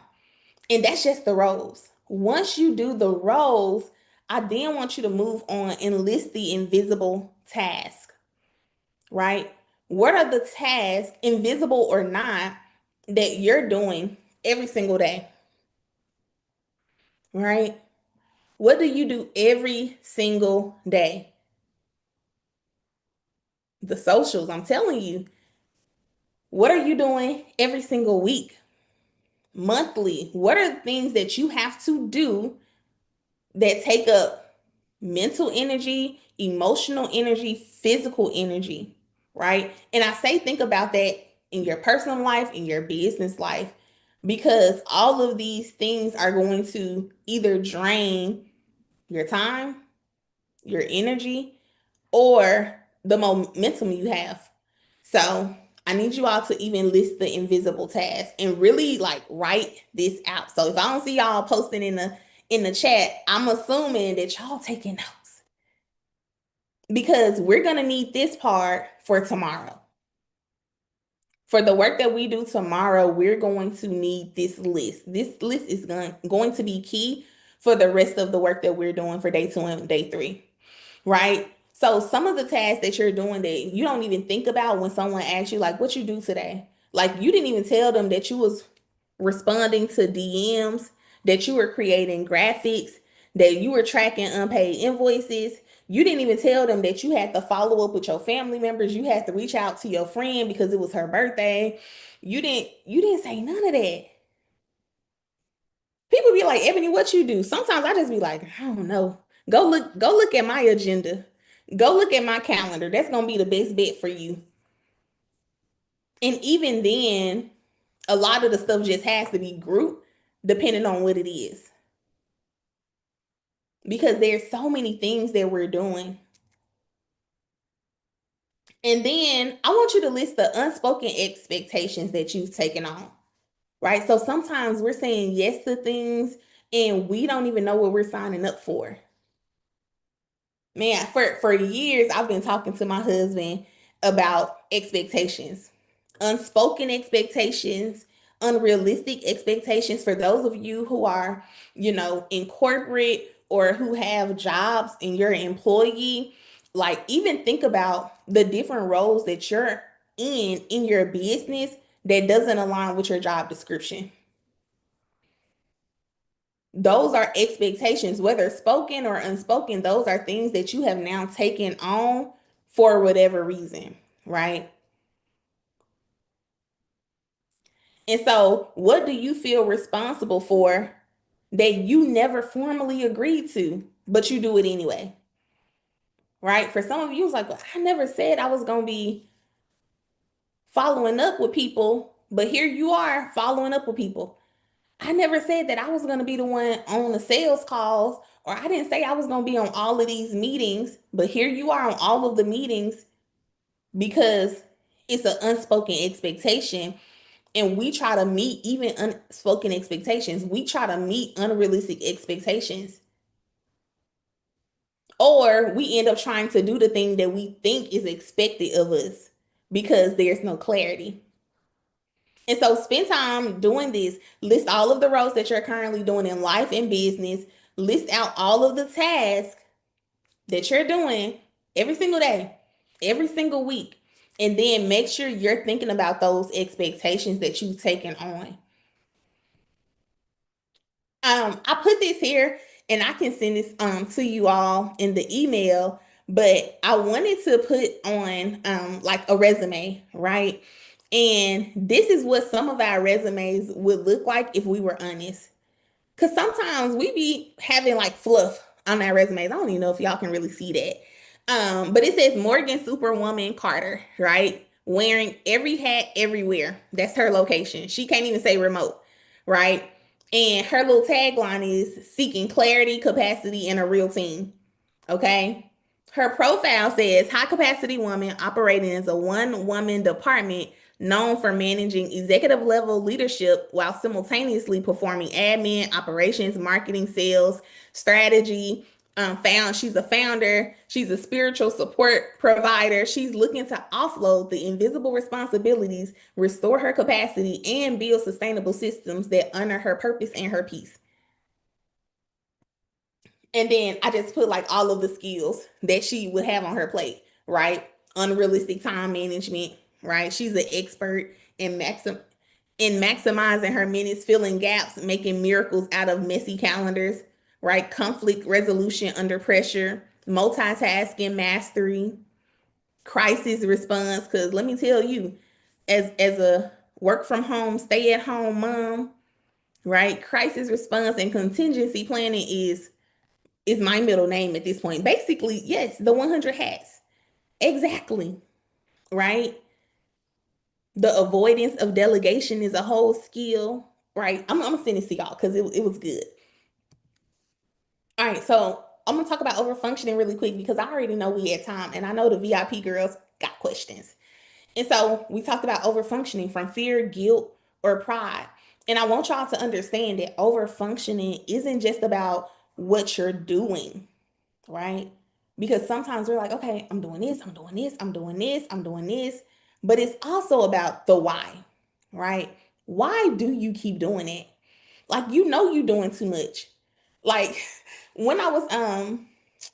And that's just the roles. Once you do the roles, I then want you to move on and list the invisible task, right? What are the tasks, invisible or not, that you're doing every single day, right? What do you do every single day? The socials, I'm telling you. What are you doing every single week? Monthly? What are the things that you have to do that take up mental energy, emotional energy, physical energy, right? And I say think about that in your personal life, in your business life, because all of these things are going to either drain your time, your energy, or the momentum you have. So I need you all to even list the invisible tasks and really like write this out. So if I don't see y'all posting in the chat, I'm assuming that y'all taking notes because we're gonna need this part for tomorrow. For the work that we do tomorrow, we're going to need this list. This list is going to be key for the rest of the work that we're doing for day 2 and day 3, right? So some of the tasks that you're doing that you don't even think about when someone asks you, like, what you do today? Like, you didn't even tell them that you was responding to DMs, that you were creating graphics, that you were tracking unpaid invoices. You didn't even tell them that you had to follow up with your family members. You had to reach out to your friend because it was her birthday. You didn't say none of that. People be like, Ebony, what you do? Sometimes I just be like, I don't know. Go look at my agenda. Go look at my calendar. That's gonna be the best bet for you. And even then, a lot of the stuff just has to be grouped depending on what it is. Because there's so many things that we're doing. And then I want you to list the unspoken expectations that you've taken on, right? So sometimes we're saying yes to things and we don't even know what we're signing up for. Man, for years I've been talking to my husband about expectations, unspoken expectations, unrealistic expectations. For those of you who are, in corporate or who have jobs and you're an employee, like even think about the different roles that you're in your business that doesn't align with your job description. Those are expectations, whether spoken or unspoken. Those are things that you have now taken on for whatever reason, right? And so, what do you feel responsible for that you never formally agreed to, but you do it anyway? Right? For some of you, it's like, well, I never said I was going to be following up with people, but here you are following up with people. I never said that I was going to be the one on the sales calls, or I didn't say I was going to be on all of these meetings, but here you are on all of the meetings because it's an unspoken expectation. And we try to meet even unspoken expectations. We try to meet unrealistic expectations. Or we end up trying to do the thing that we think is expected of us because there's no clarity. And so spend time doing this. List all of the roles that you're currently doing in life and business. List out all of the tasks that you're doing every single day, every single week. And then make sure you're thinking about those expectations that you've taken on. I put this here and I can send this to you all in the email, but I wanted to put on like a resume, right? And this is what some of our resumes would look like if we were honest. Cause sometimes we be having like fluff on our resumes. I don't even know if y'all can really see that. But it says Morgan Superwoman Carter, right? Wearing every hat everywhere. That's her location. She can't even say remote, right? And her little tagline is seeking clarity, capacity, and a real team. Okay. Her profile says high capacity woman operating as a one woman department known for managing executive level leadership while simultaneously performing admin, operations, marketing, sales, strategy. She's a founder. She's a spiritual support provider. She's looking to offload the invisible responsibilities, restore her capacity, and build sustainable systems that honor her purpose and her peace. And then I just put like all of the skills that she would have on her plate, right? Unrealistic time management, right? She's an expert in maximizing her minutes, filling gaps, making miracles out of messy calendars, right? Conflict resolution under pressure, multitasking mastery, crisis response. Because let me tell you, as a work from home, stay at home mom, right? Crisis response and contingency planning is my middle name at this point. Basically, yes, the 100 hats. Exactly. Right? The avoidance of delegation is a whole skill. Right? I'm going to send this to y'all because it was good. All right. So I'm going to talk about overfunctioning really quick because I already know we had time and I know the VIP girls got questions. And so we talked about overfunctioning from fear, guilt, or pride. And I want y'all to understand that overfunctioning isn't just about what you're doing, right? Because sometimes we're like, okay, I'm doing this, I'm doing this, I'm doing this, I'm doing this. But it's also about the why, right? Why do you keep doing it? Like, you know, you're doing too much. Like, when I was,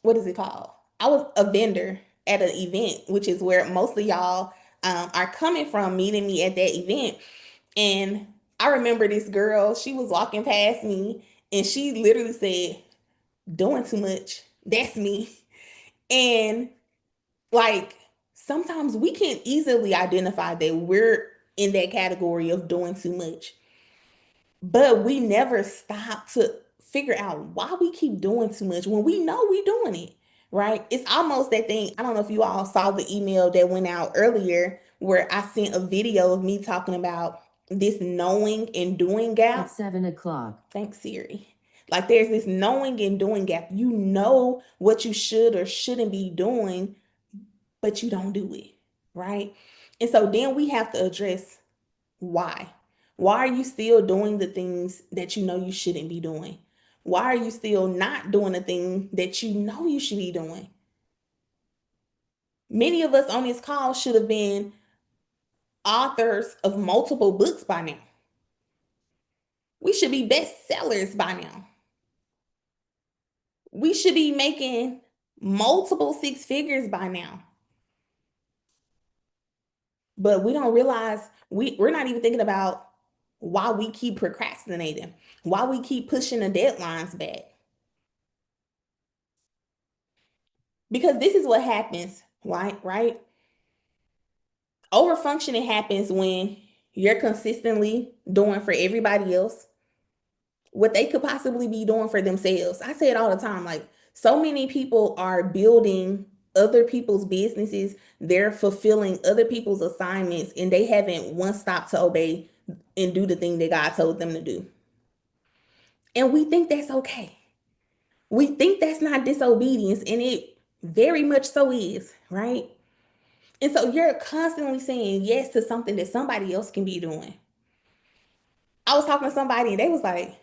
what is it called? I was a vendor at an event, which is where most of y'all are coming from, meeting me at that event. And I remember this girl, she was walking past me and she literally said, doing too much. That's me. And like sometimes we can easily identify that we're in that category of doing too much, but we never stop to figure out why we keep doing too much when we know we're doing it, right? It's almost that thing. I don't know if you all saw the email that went out earlier where I sent a video of me talking about this knowing and doing gap. At 7 o'clock. Thanks, Siri. Like there's this knowing and doing gap. You know what you should or shouldn't be doing, but you don't do it, right? And so then we have to address why. Why are you still doing the things that you know you shouldn't be doing? Why are you still not doing the thing that you know you should be doing? Many of us on this call should have been authors of multiple books by now. We should be bestsellers by now. We should be making multiple six figures by now. But we don't realize we're not even thinking about why we keep procrastinating, why we keep pushing the deadlines back. Because this is what happens, right? Overfunctioning happens when you're consistently doing for everybody else what they could possibly be doing for themselves. I say it all the time. Like, so many people are building other people's businesses, they're fulfilling other people's assignments, and they haven't one stop to obey and do the thing that God told them to do. And we think that's okay. We think that's not disobedience, and it very much so is, right? And so you're constantly saying yes to something that somebody else can be doing. I was talking to somebody and they was like,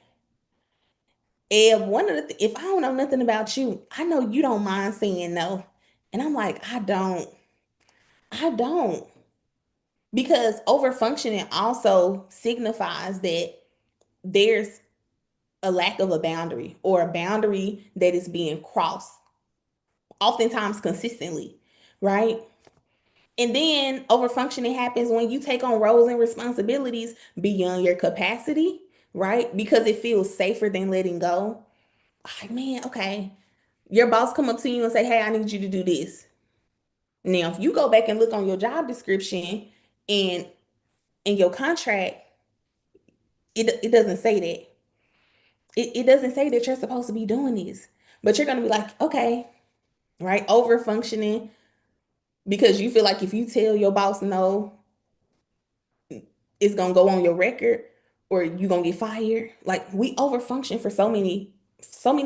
Eb, if I don't know nothing about you, I know you don't mind saying no. And I'm like, I don't. Because overfunctioning also signifies that there's a lack of a boundary or a boundary that is being crossed, oftentimes consistently, right? And then overfunctioning happens when you take on roles and responsibilities beyond your capacity, right? Because it feels safer than letting go. Like, man, okay. Your boss come up to you and say, hey, I need you to do this. Now, if you go back and look on your job description and in your contract, it doesn't say that. It doesn't say that you're supposed to be doing this. But you're gonna be like, okay, right? Over functioning because you feel like if you tell your boss no, it's gonna go on your record. or you gonna get fired. Like we overfunction for so many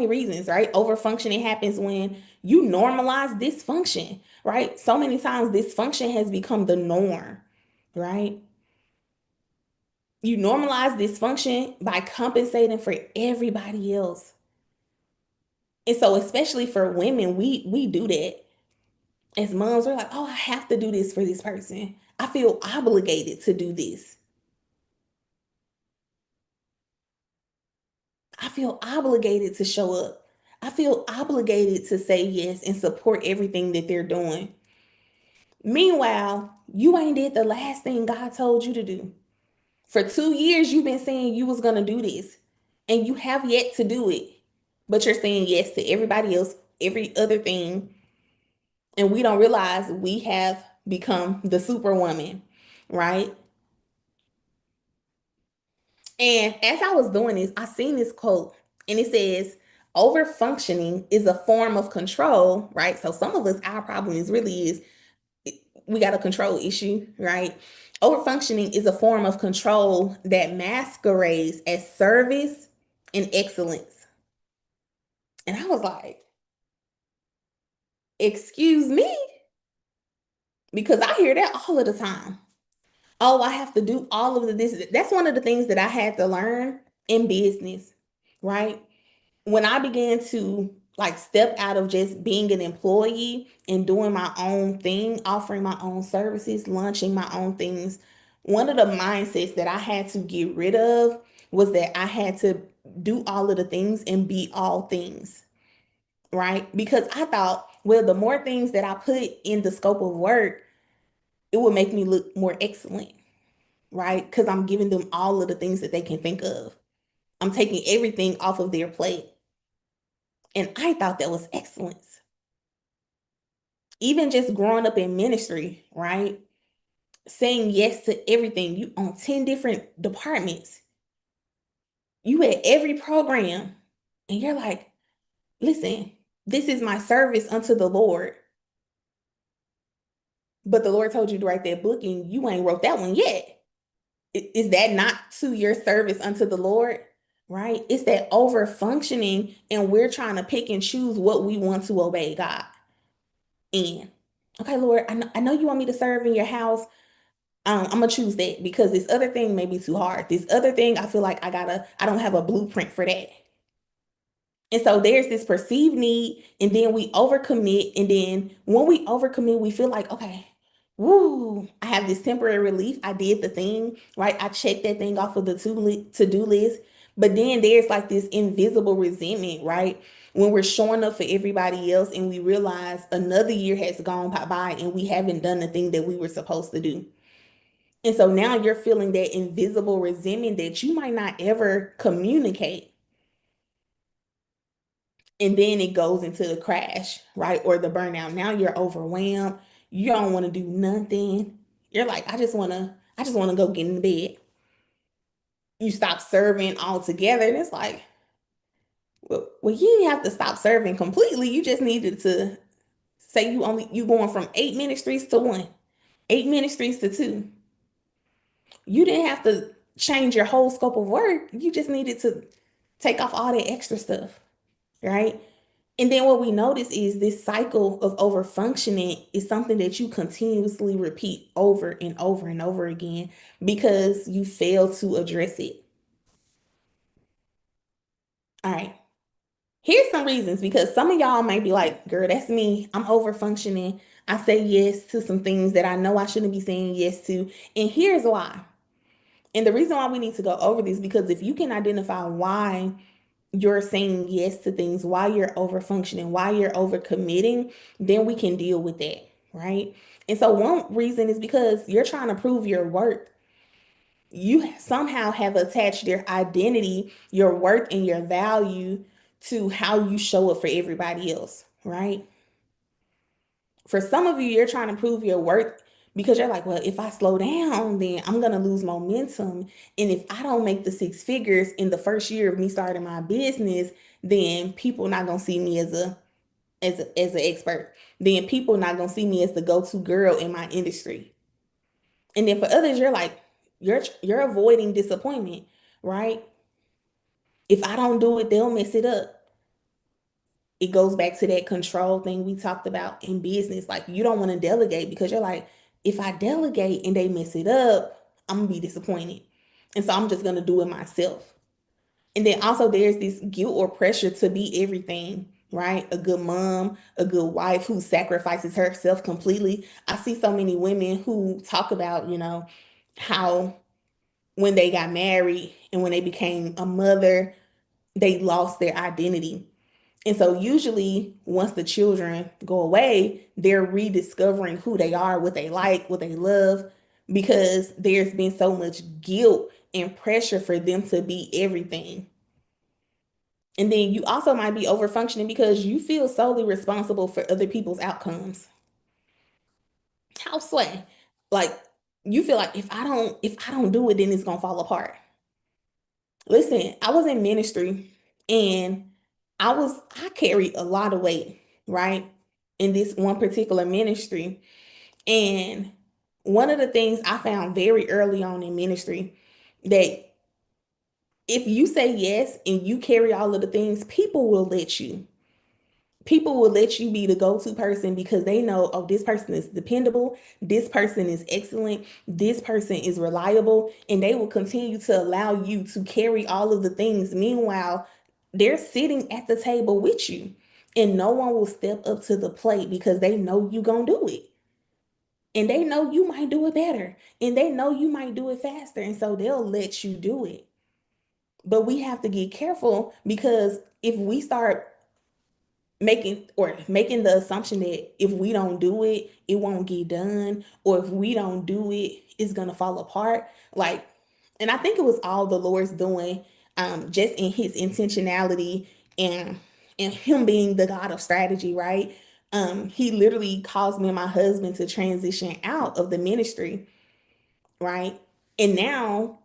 reasons, right? Overfunctioning happens when you normalize dysfunction, right? So many times dysfunction has become the norm, right? You normalize dysfunction by compensating for everybody else. And so especially for women, we do that. As moms, we're like, oh, I have to do this for this person. I feel obligated to do this. I feel obligated to show up. I feel obligated to say yes and support everything that they're doing. Meanwhile, you ain't did the last thing God told you to do. For 2 years, you've been saying you was going to do this, and you have yet to do it. But you're saying yes to everybody else, every other thing. And we don't realize we have become the superwoman, right? And as I was doing this, I seen this quote, and it says, over functioning is a form of control, right? So some of us, our problem is really is we got a control issue, right? Over functioning is a form of control that masquerades as service and excellence. And I was like, excuse me? Because I hear that all of the time. Oh, I have to do all of this. That's one of the things that I had to learn in business, right? When I began to like step out of just being an employee and doing my own thing, offering my own services, launching my own things, one of the mindsets that I had to get rid of was that I had to do all of the things and be all things, right? Because I thought, well, the more things that I put in the scope of work, it would make me look more excellent, right? Because I'm giving them all of the things that they can think of. I'm taking everything off of their plate. And I thought that was excellence. Even just growing up in ministry, right? Saying yes to everything. You on 10 different departments. You at every program. And you're like, listen, this is my service unto the Lord. But the Lord told you to write that book and you ain't wrote that one yet. Is that not to your service unto the Lord? Right? It's that over functioning, and we're trying to pick and choose what we want to obey God in. Okay, Lord, I know you want me to serve in your house. I'm gonna choose that because this other thing may be too hard. This other thing, I feel like I don't have a blueprint for that. And so there's this perceived need, and then we overcommit. And then when we overcommit, we feel like, okay, woo, I have this temporary relief. I did the thing, right? I checked that thing off of the to-do list. But then there's like this invisible resentment, right? When we're showing up for everybody else and we realize another year has gone by and we haven't done the thing that we were supposed to do. And so now you're feeling that invisible resentment that you might not ever communicate. And then it goes into the crash, right? Or the burnout. Now you're overwhelmed. You don't want to do nothing. You're like, I just want to go get in bed. You stop serving altogether. And it's like, well, you didn't have to stop serving completely. You just needed to say you going from 8 ministries to one, 8 ministries to two. You didn't have to change your whole scope of work. You just needed to take off all that extra stuff, right? And then what we notice is this cycle of overfunctioning is something that you continuously repeat over and over and over again because you fail to address it. All right. Here's some reasons because some of y'all might be like, girl, that's me. I'm overfunctioning. I say yes to some things that I know I shouldn't be saying yes to. And here's why. And the reason why we need to go over this because if you can identify why you're saying yes to things, why you're over functioning, why you're over committing, then we can deal with that, right? And so one reason is because you're trying to prove your worth. You somehow have attached your identity, your worth, and your value to how you show up for everybody else, right? For some of you, you're trying to prove your worth because you're like, well, if I slow down, then I'm going to lose momentum. And if I don't make the 6 figures in the first year of me starting my business, then people not going to see me as an expert. Then people not going to see me as the go-to girl in my industry. And then for others, you're like, you're avoiding disappointment, right? If I don't do it, they'll mess it up. It goes back to that control thing we talked about in business. Like, you don't want to delegate because you're like, if I delegate and they mess it up, I'm gonna be disappointed. And so I'm just gonna do it myself. And then also there's this guilt or pressure to be everything, right? A good mom, a good wife who sacrifices herself completely. I see so many women who talk about, how when they got married and when they became a mother, they lost their identity. And so usually once the children go away, they're rediscovering who they are, what they like, what they love, because there's been so much guilt and pressure for them to be everything. And then you also might be over functioning because you feel solely responsible for other people's outcomes. How sway? Like, you feel like if I don't do it, then it's gonna fall apart. Listen, I was in ministry and I carried a lot of weight, right? In this one particular ministry. And one of the things I found very early on in ministry, that if you say yes and you carry all of the things, people will let you. People will let you be the go-to person because they know, oh, this person is dependable, this person is excellent, this person is reliable, and they will continue to allow you to carry all of the things. Meanwhile, they're sitting at the table with you, and no one will step up to the plate because they know you gonna do it, and they know you might do it better, and they know you might do it faster, and so they'll let you do it. But we have to get careful, because if we start making the assumption that if we don't do it, it won't get done, or if we don't do it, it's gonna fall apart. Like, and I think it was all the Lord's doing, just in his intentionality, and him being the God of strategy, right? He literally caused me and my husband to transition out of the ministry, right? And now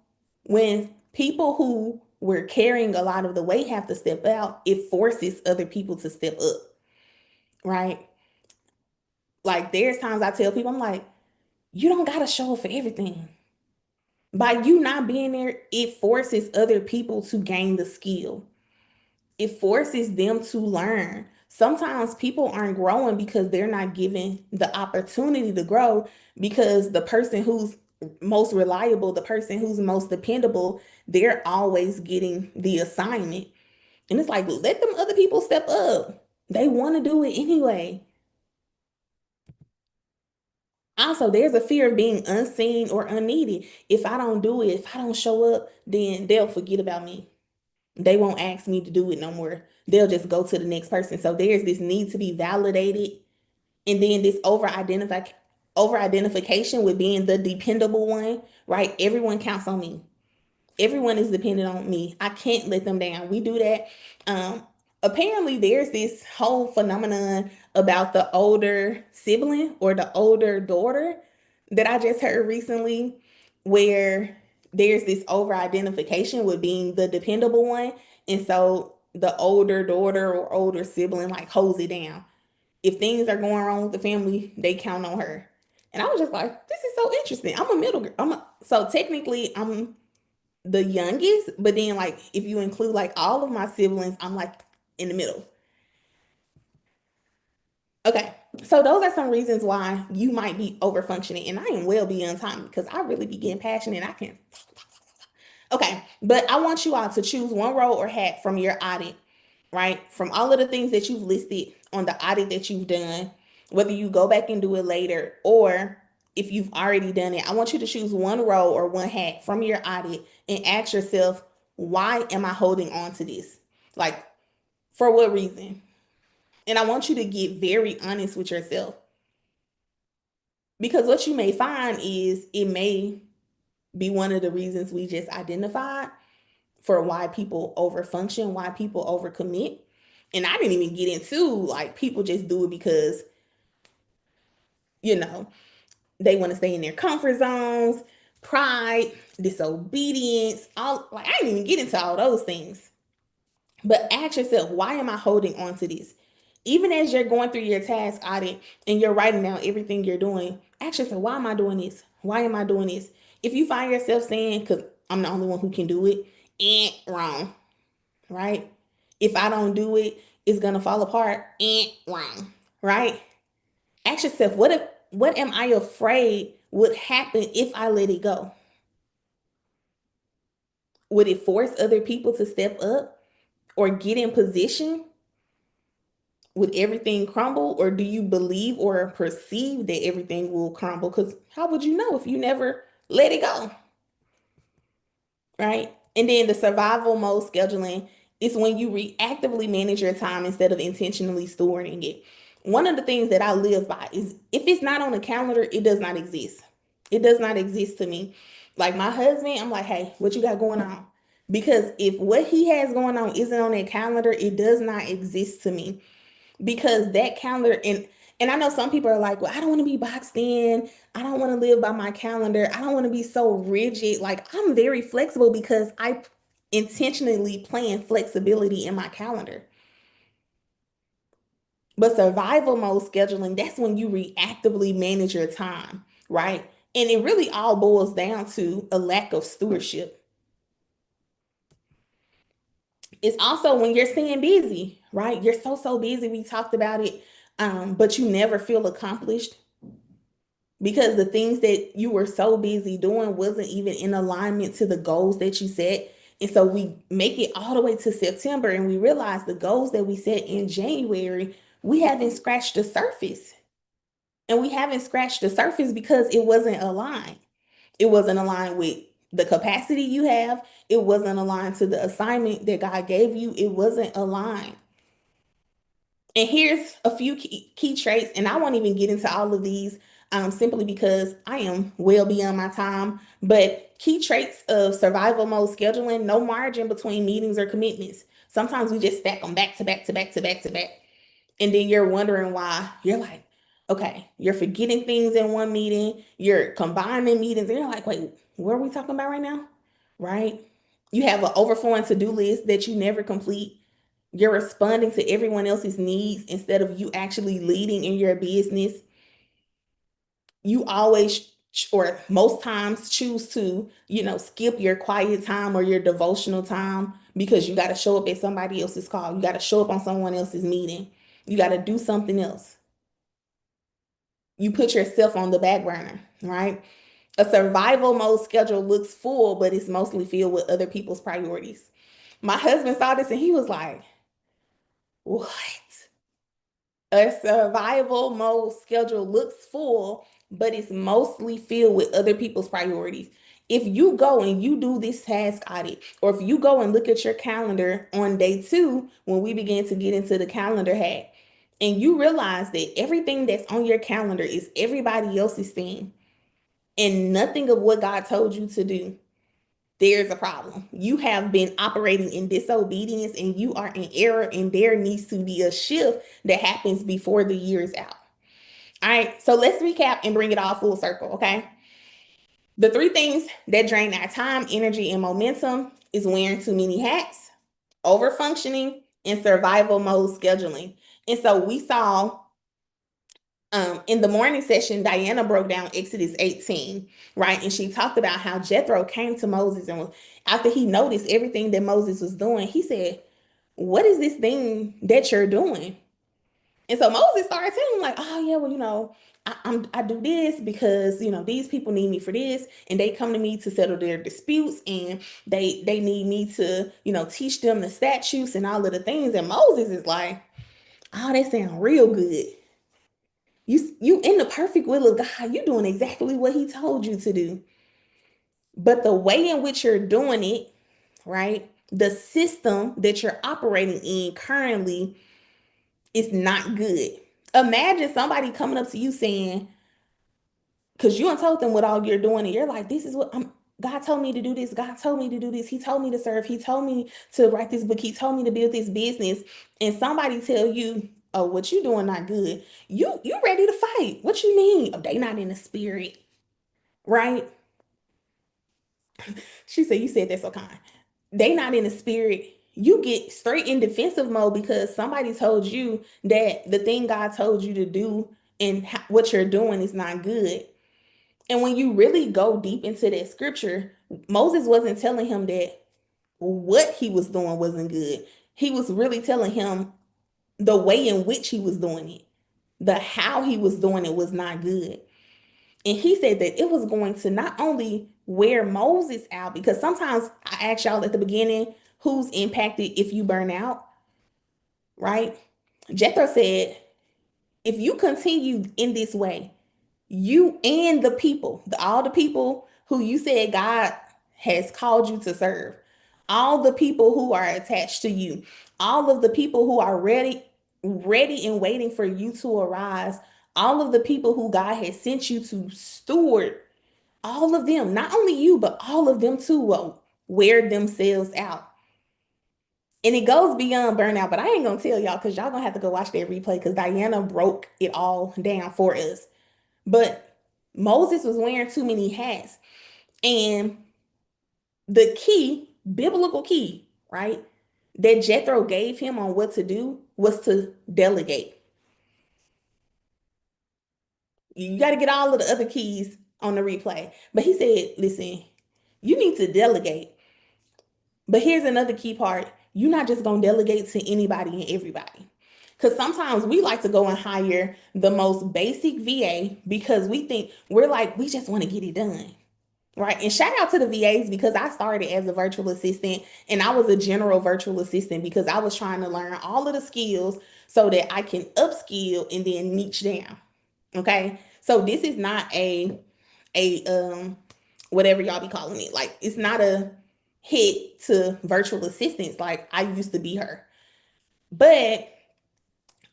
when people who were carrying a lot of the weight have to step out, it forces other people to step up, right? Like, there's times I tell people, I'm like, you don't gotta show up for everything. By you not being there, it forces other people to gain the skill. It forces them to learn. Sometimes people aren't growing because they're not given the opportunity to grow, because the person who's most reliable, the person who's most dependable, they're always getting the assignment. And it's like, let them other people step up. They want to do it anyway. Also, there's a fear of being unseen or unneeded. If I don't do it, if I don't show up, then they'll forget about me. They won't ask me to do it no more. They'll just go to the next person. So there's this need to be validated. And then this over identification with being the dependable one, right? Everyone counts on me. Everyone is dependent on me. I can't let them down. We do that. Um, Apparently there's this whole phenomenon about the older sibling or the older daughter that I just heard recently, where there's this over identification with being the dependable one. And so the older daughter or older sibling like holds it down. If things are going wrong with the family, they count on her. And I was just like, this is so interesting. I'm a middle girl. So technically I'm the youngest, but then like if you include like all of my siblings, I'm like in the middle. Okay. So those are some reasons why you might be over functioning. And I am well beyond time because I really be getting passionate. I can. Okay. But I want you all to choose one role or hat from your audit, right? From all of the things that you've listed on the audit that you've done, whether you go back and do it later or if you've already done it, I want you to choose one role or one hat from your audit and ask yourself, why am I holding on to this? Like, for what reason? And I want you to get very honest with yourself, because what you may find is it may be one of the reasons we just identified for why people overfunction, why people overcommit. And I didn't even get into like people just do it because, you know, they want to stay in their comfort zones, pride, disobedience, all like I didn't even get into all those things. But ask yourself, why am I holding on to this? Even as you're going through your task audit and you're writing down everything you're doing, ask yourself, why am I doing this? Why am I doing this? If you find yourself saying, because I'm the only one who can do it, Wrong, right? If I don't do it, it's gonna fall apart. Wrong, right? Ask yourself, what am I afraid would happen if I let it go? Would it force other people to step up or get in position? Would everything crumble, or do you believe or perceive that everything will crumble? Because how would you know if you never let it go? Right? And then the survival mode scheduling is when you reactively manage your time instead of intentionally storing it. One of the things that I live by is if it's not on the calendar, it does not exist. It does not exist to me. Like my husband, I'm like, hey, what you got going on? Because if what he has going on isn't on that calendar, it does not exist to me. Because that calendar, and I know some people are like, well, I don't want to be boxed in. I don't want to live by my calendar. I don't want to be so rigid. Like I'm very flexible because I intentionally plan flexibility in my calendar. But survival mode scheduling, that's when you reactively manage your time, right? And it really all boils down to a lack of stewardship. It's also when you're staying busy, right? You're so busy. We talked about it, but you never feel accomplished because the things that you were so busy doing wasn't even in alignment to the goals that you set. And so we make it all the way to September and we realize the goals that we set in January, we haven't scratched the surface. And we haven't scratched the surface because it wasn't aligned. It wasn't aligned with the capacity you have. It wasn't aligned to the assignment that God gave you. It wasn't aligned. And here's a few key traits, and I won't even get into all of these simply because I am well beyond my time. But key traits of survival mode scheduling: no margin between meetings or commitments. Sometimes we just stack them back to back to back to back to back. And then you're wondering why. You're like, okay, you're forgetting things in one meeting, you're combining meetings, and you're like, wait, what are we talking about right now? Right? You have an overflowing to-do list that you never complete. You're responding to everyone else's needs instead of you actually leading in your business. You always or most times choose to, skip your quiet time or your devotional time because you got to show up at somebody else's call. You got to show up on someone else's meeting. You got to do something else. You put yourself on the back burner, right? A survival mode schedule looks full, but it's mostly filled with other people's priorities. My husband saw this and he was like, what? A survival mode schedule looks full, but it's mostly filled with other people's priorities. If you go and you do this task audit, or if you go and look at your calendar on day 2, when we begin to get into the calendar hack, and you realize that everything that's on your calendar is everybody else's thing, and nothing of what God told you to do, there's a problem. You have been operating in disobedience and you are in error, and there needs to be a shift that happens before the year is out. All right, so let's recap and bring it all full circle, okay? The 3 things that drain our time, energy, and momentum is wearing too many hats, over functioning, and survival mode scheduling. And so we saw in the morning session, Diana broke down Exodus 18, right? And she talked about how Jethro came to Moses and after he noticed everything that Moses was doing, he said, what is this thing that you're doing? And so Moses started telling him like, oh yeah, well, I do this because, these people need me for this, and they come to me to settle their disputes, and they need me to, teach them the statutes and all of the things. And Moses is like, oh, that sounds real good. You in the perfect will of God, you doing exactly what he told you to do. But the way in which you're doing it, right? The system that you're operating in currently is not good. Imagine somebody coming up to you saying, because you told them what all you're doing, and you're like, this is what God told me to do this. God told me to do this. He told me to serve. He told me to write this book. He told me to build this business. And somebody tell you, oh, what you doing not good. You ready to fight. What you mean? Oh, they not in the spirit, right? She said, you said that's so kind. They not in the spirit. You get straight in defensive mode because somebody told you that the thing God told you to do and what you're doing is not good. And when you really go deep into that scripture, Moses wasn't telling him that what he was doing wasn't good. He was really telling him the way in which he was doing it, the how he was doing it was not good. And he said that it was going to not only wear Moses out, because sometimes I asked y'all at the beginning, who's impacted if you burn out, right? Jethro said, if you continue in this way, you and the people, all the people who you said God has called you to serve, all the people who are attached to you, all of the people who are ready and waiting for you to arise, all of the people who God has sent you to steward, all of them, not only you, but all of them too, will wear themselves out. And it goes beyond burnout, but I ain't gonna tell y'all because y'all gonna have to go watch that replay because Diana broke it all down for us. But Moses was wearing too many hats. And the key, biblical key, right, that Jethro gave him on what to do was to delegate. You got to get all of the other keys on the replay. But he said, listen, you need to delegate. But here's another key part. You're not just going to delegate to anybody and everybody. Because sometimes we like to go and hire the most basic VA because we think we're like, we just want to get it done. Right. And shout out to the VAs because I started as a virtual assistant and I was a general virtual assistant because I was trying to learn all of the skills so that I can upskill and then niche down. Okay. So this is not a whatever y'all be calling it. Like it's not a hit to virtual assistants like I used to be her. But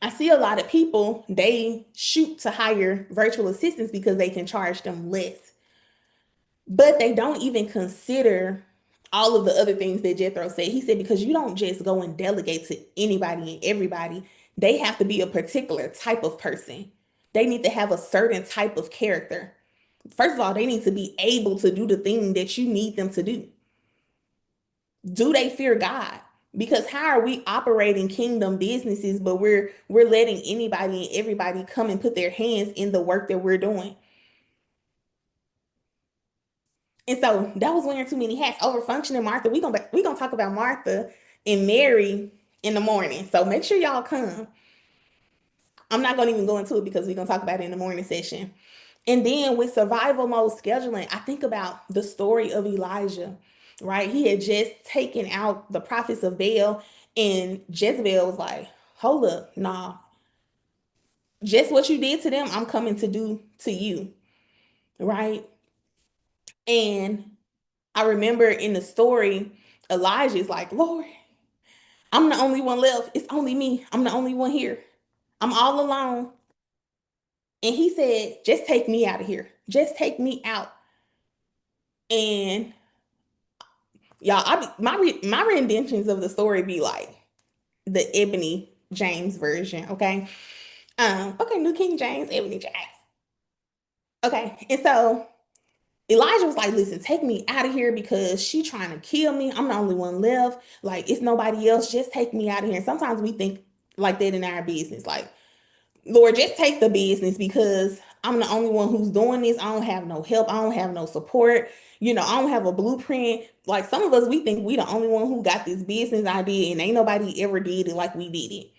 I see a lot of people, they shoot to hire virtual assistants because they can charge them less. But they don't even consider all of the other things that Jethro said. He said, because you don't just go and delegate to anybody and everybody, they have to be a particular type of person. They need to have a certain type of character. First of all, they need to be able to do the thing that you need them to do. Do they fear God? Because how are we operating kingdom businesses, but we're letting anybody and everybody come and put their hands in the work that we're doing? And so that was wearing too many hats. Over functioning Martha. We gonna talk about Martha and Mary in the morning. So make sure y'all come. I'm not gonna even go into it because we're gonna talk about it in the morning session. And then with survival mode scheduling, I think about the story of Elijah, right? He had just taken out the prophets of Baal, and Jezebel was like, hold up, nah, just what you did to them, I'm coming to do to you, right? And I remember in the story, Elijah's like, Lord, I'm the only one left. It's only me. I'm the only one here. I'm all alone. And he said, just take me out of here. Just take me out. And y'all, my renditions of the story be like the Ebony James version, okay? Okay, New King James, Ebony James. Okay, and so Elijah was like, listen, take me out of here because she trying to kill me. I'm the only one left. Like, it's nobody else. Just take me out of here. And sometimes we think like that in our business. Like, Lord, just take the business because I'm the only one who's doing this. I don't have no help. I don't have no support. You know, I don't have a blueprint. Like some of us, we think we the only one who got this business idea and ain't nobody ever did it like we did it.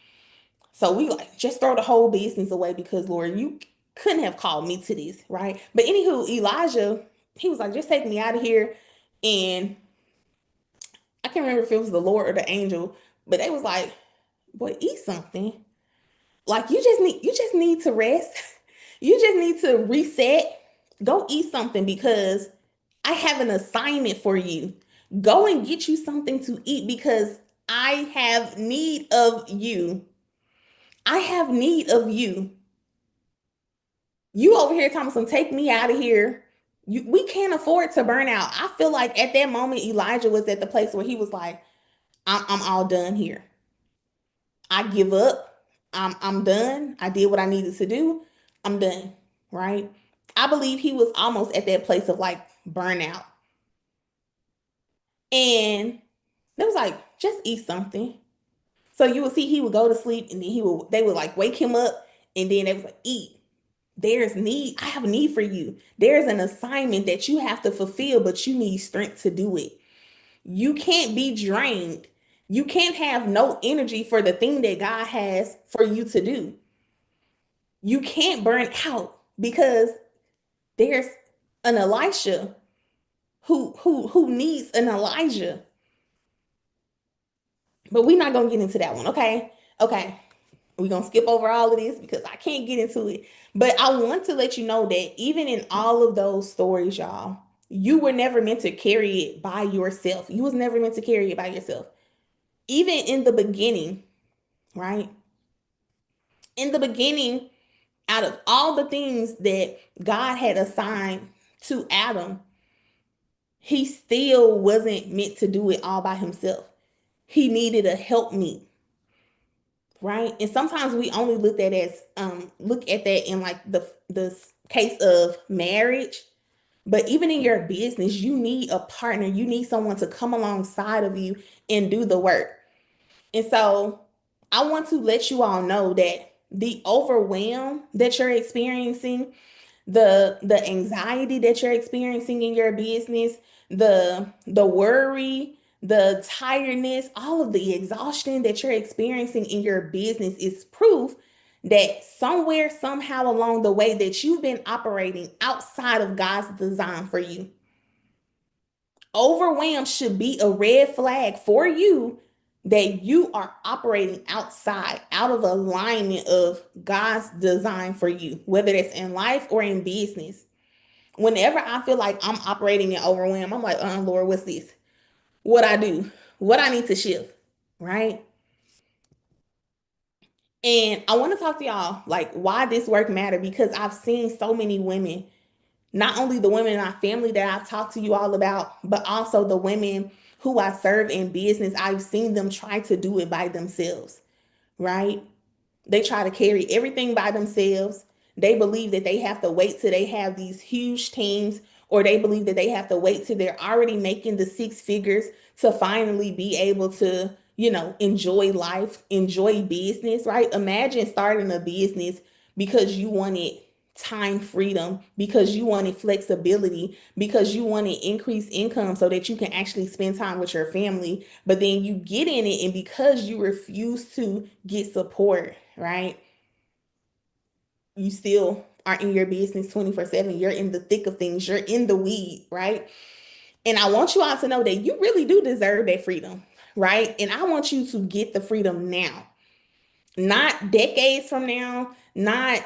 So we like just throw the whole business away because Lord, you couldn't have called me to this, right? But anywho, Elijah, he was like, just take me out of here. And I can't remember if it was the Lord or the angel, but they was like, boy, eat something. Like you just need to rest. You just need to reset. Go eat something because I have an assignment for you. Go and get you something to eat because I have need of you. I have need of you. You over here talking some take me out of here. We can't afford to burn out. I feel like at that moment Elijah was at the place where he was like, I'm all done here. I give up. I'm done. I did what I needed to do. I'm done. Right? I believe he was almost at that place of like burnout. And they was like, just eat something. So you would see he would go to sleep and then they would like wake him up and then they was like, eat. There's need. I have a need for you. There's an assignment that you have to fulfill, but you need strength to do it. You can't be drained. You can't have no energy for the thing that God has for you to do. You can't burn out because there's an Elisha who needs an Elijah. But we're not gonna get into that one, okay? Okay. We're gonna skip over all of this because I can't get into it. But I want to let you know that even in all of those stories, y'all, you were never meant to carry it by yourself. You was never meant to carry it by yourself. Even in the beginning, right? In the beginning, out of all the things that God had assigned to Adam, he still wasn't meant to do it all by himself. He needed a helpmeet, right? And sometimes we only look at that in like the case of marriage, but even in your business, you need a partner. You need someone to come alongside of you and do the work. And so I want to let you all know that the overwhelm that you're experiencing, the anxiety that you're experiencing in your business, the worry, the tiredness, all of the exhaustion that you're experiencing in your business is proof that somewhere, somehow along the way that you've been operating outside of God's design for you. Overwhelm should be a red flag for you that you are operating outside, out of alignment of God's design for you, whether it's in life or in business. Whenever I feel like I'm operating in overwhelm, I'm like, Lord, what's this? What I do? What I need to shift, right? And I want to talk to y'all like why this work matter because I've seen so many women, not only the women in my family that I've talked to you all about, but also the women who I serve in business. I've seen them try to do it by themselves, right? They try to carry everything by themselves. They believe that they have to wait till they have these huge teams, or they believe that they have to wait till they're already making the six figures to finally be able to, enjoy life, enjoy business, right? Imagine starting a business because you wanted time freedom, because you wanted flexibility, because you wanted increased income so that you can actually spend time with your family. But then you get in it, and because you refuse to get support, right? You still are in your business 24/7. You're in the thick of things, you're in the weed, right? And I want you all to know that you really do deserve that freedom, right? And I want you to get the freedom now, not decades from now, not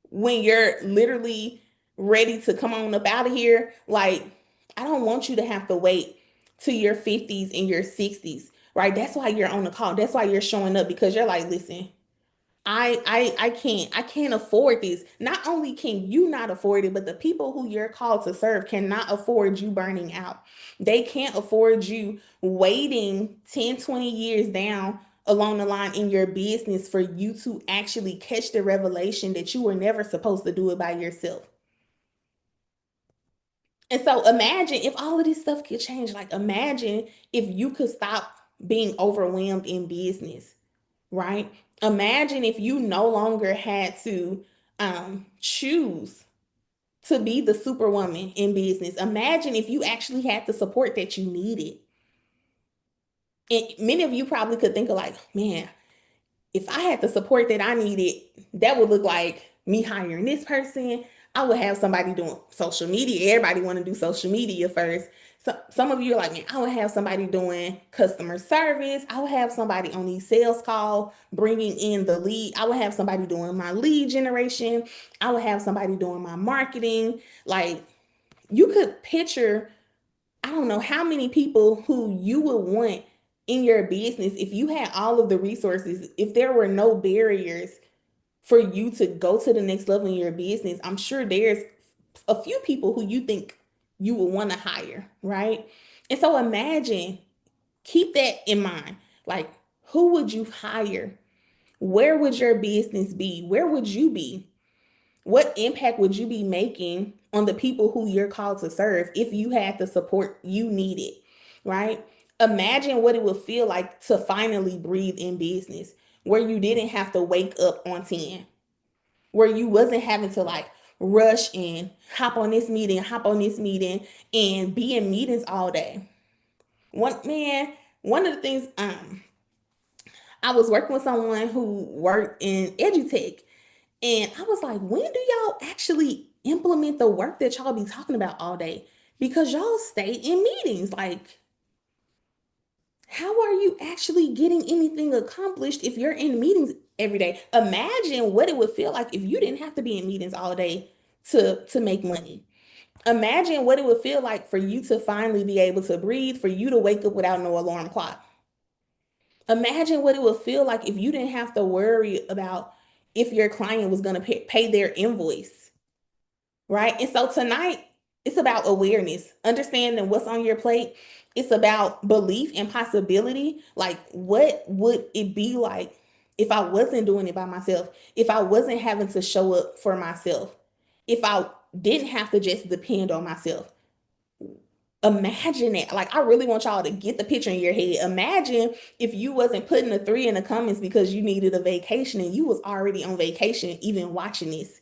when you're literally ready to come on up out of here. Like, I don't want you to have to wait to your 50s and your 60s, right? That's why you're on the call. That's why you're showing up, because you're like, listen, I can't afford this. Not only can you not afford it, but the people who you're called to serve cannot afford you burning out. They can't afford you waiting 10, 20 years down along the line in your business for you to actually catch the revelation that you were never supposed to do it by yourself. And so imagine if all of this stuff could change. Like, imagine if you could stop being overwhelmed in business, right? Imagine if you no longer had to choose to be the superwoman in business. Imagine if you actually had the support that you needed. And many of you probably could think of like, man, if I had the support that I needed, that would look like me hiring this person. I would have somebody doing social media. Everybody want to do social media first. So some of you are like, man, I would have somebody doing customer service. I would have somebody on these sales call, bringing in the lead. I would have somebody doing my lead generation. I would have somebody doing my marketing. Like, you could picture, I don't know how many people who you would want in your business if you had all of the resources, if there were no barriers for you to go to the next level in your business. I'm sure there's a few people who you think you would want to hire, right? And so imagine, keep that in mind. Like, who would you hire? Where would your business be? Where would you be? What impact would you be making on the people who you're called to serve if you had the support you needed, right? Imagine what it would feel like to finally breathe in business, where you didn't have to wake up on 10, where you wasn't having to like rush and hop on this meeting, and be in meetings all day. One man, one of the things I was working with someone who worked in edutech, and I was like, when do y'all actually implement the work that y'all be talking about all day? Because y'all stay in meetings. Like, how are you actually getting anything accomplished if you're in meetings every day? Imagine what it would feel like if you didn't have to be in meetings all day to make money. Imagine what it would feel like for you to finally be able to breathe, for you to wake up without no alarm clock. Imagine what it would feel like if you didn't have to worry about if your client was going to pay their invoice, right? And so tonight, it's about awareness, understanding what's on your plate. It's about belief and possibility. Like, what would it be like if I wasn't doing it by myself? If I wasn't having to show up for myself? If I didn't have to just depend on myself? Imagine it. Like, I really want y'all to get the picture in your head. Imagine if you wasn't putting a 3 in the comments because you needed a vacation and you was already on vacation even watching this.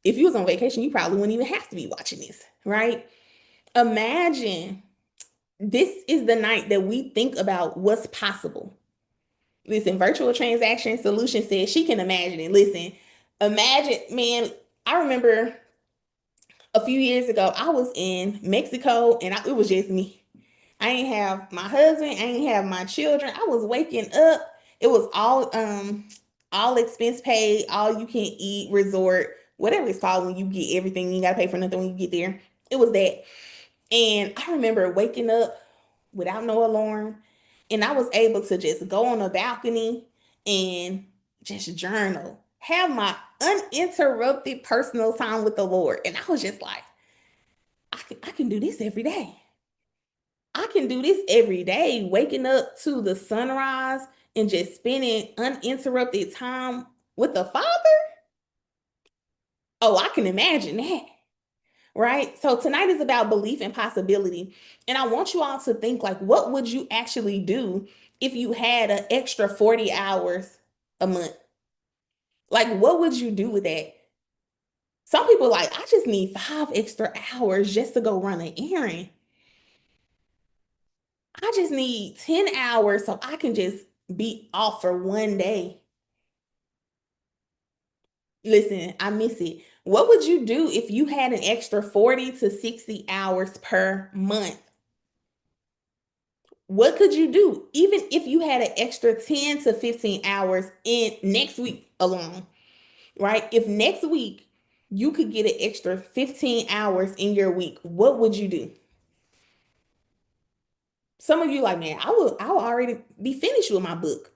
If you was on vacation, you probably wouldn't even have to be watching this, right? Imagine this is the night that we think about what's possible. Listen, virtual transaction solution says she can imagine it. Listen, imagine, man, I remember a few years ago, I was in Mexico and it was just me. I ain't have my husband, I ain't have my children. I was waking up. It was all expense paid, all you can eat resort, whatever it's called when you get everything, you gotta pay for nothing when you get there. It was that. And I remember waking up without no alarm. And I was able to just go on a balcony and just journal, have my uninterrupted personal time with the Lord. And I was just like, I can do this every day. I can do this every day, waking up to the sunrise and just spending uninterrupted time with the Father. Oh, I can imagine that. Right? So tonight is about belief and possibility. And I want you all to think like, what would you actually do if you had an extra 40 hours a month? Like, what would you do with that? Some people are like, I just need 5 extra hours just to go run an errand. I just need 10 hours so I can just be off for one day. Listen, I miss it. What would you do if you had an extra 40 to 60 hours per month? What could you do? Even if you had an extra 10 to 15 hours in next week alone, right? If next week you could get an extra 15 hours in your week, what would you do? Some of you like, man, I will already be finished with my book.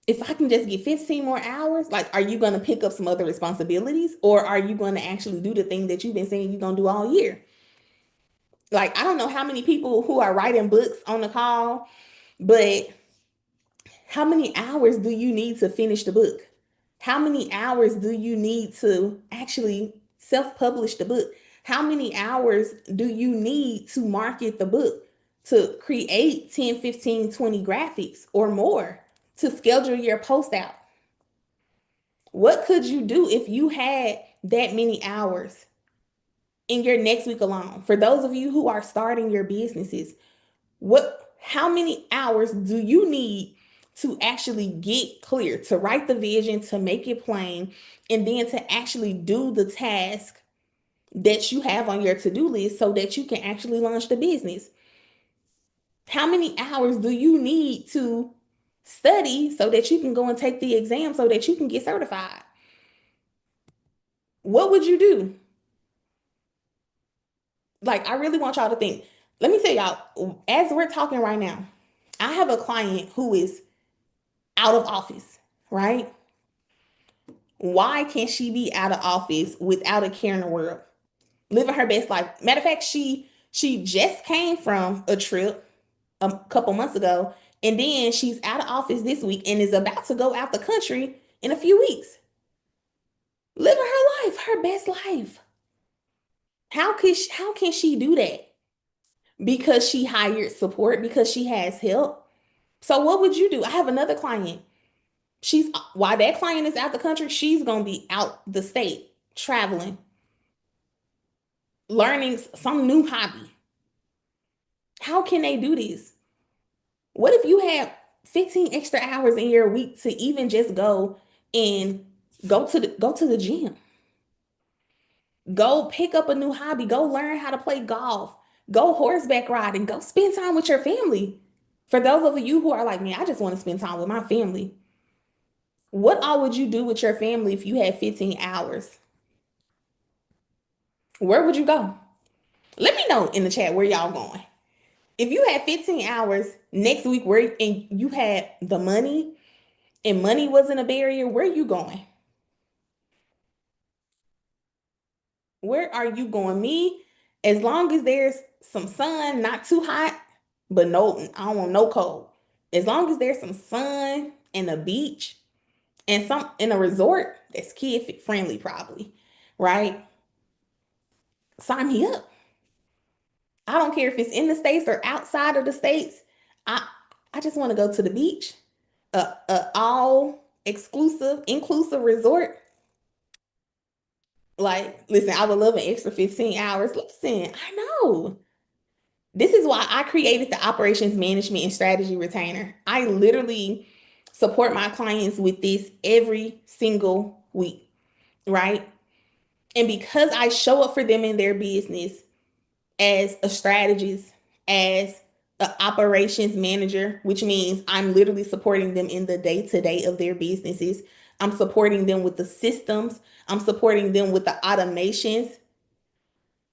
If I can just get 15 more hours, like, are you going to pick up some other responsibilities or are you going to actually do the thing that you've been saying you're going to do all year? Like, I don't know how many people who are writing books on the call, but how many hours do you need to finish the book? How many hours do you need to actually self-publish the book? How many hours do you need to market the book, to create 10, 15, 20 graphics or more, to schedule your post out? What could you do if you had that many hours in your next week alone? For those of you who are starting your businesses, how many hours do you need to actually get clear, to write the vision, to make it plain, and then to actually do the task that you have on your to-do list so that you can actually launch the business? How many hours do you need to study so that you can go and take the exam so that you can get certified? What would you do? Like, I really want y'all to think. Let me tell y'all, as we're talking right now, I have a client who is out of office, right? Why can't she be out of office without a care in the world? Living her best life. Matter of fact, she just came from a trip a couple months ago, and then she's out of office this week and is about to go out the country in a few weeks. Living her life, her best life. How can she do that? Because she hired support, because she has help. So what would you do? I have another client. She's While that client is out the country, she's gonna be out the state traveling, learning some new hobby. How can they do this? What if you have 15 extra hours in your week to even just and go to the gym? Go pick up a new hobby, go learn how to play golf, go horseback riding, go spend time with your family. For those of you who are like me, I just want to spend time with my family. What all would you do with your family if you had 15 hours? Where would you go? Let me know in the chat where y'all going. If you had 15 hours next week and you had the money and money wasn't a barrier, where are you going? Where are you going? Me, as long as there's some sun, not too hot, but no, I don't want no cold. As long as there's some sun and a beach and some in a resort that's kid friendly, probably, right? Sign me up. I don't care if it's in the States or outside of the States. I I just want to go to the beach, all inclusive resort. Like, listen, I would love an extra 15 hours. Listen, I know. This is why I created the operations management and strategy retainer. I literally support my clients with this every single week, right? And because I show up for them in their business as a strategist, as an operations manager, which means I'm literally supporting them in the day to day of their businesses. I'm supporting them with the systems. I'm supporting them with the automations,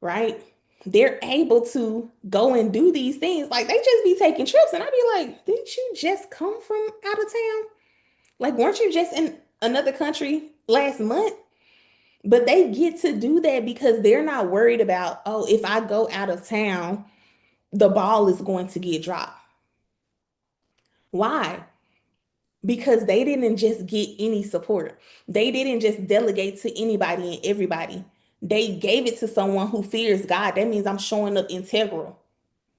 right? They're able to go and do these things. Like they just be taking trips, and I'd be like, didn't you just come from out of town? Like, weren't you just in another country last month? But they get to do that because they're not worried about, oh, if I go out of town, the ball is going to get dropped. Why? Because they didn't just get any support. They didn't just delegate to anybody and everybody. They gave it to someone who fears God. That means I'm showing up integral,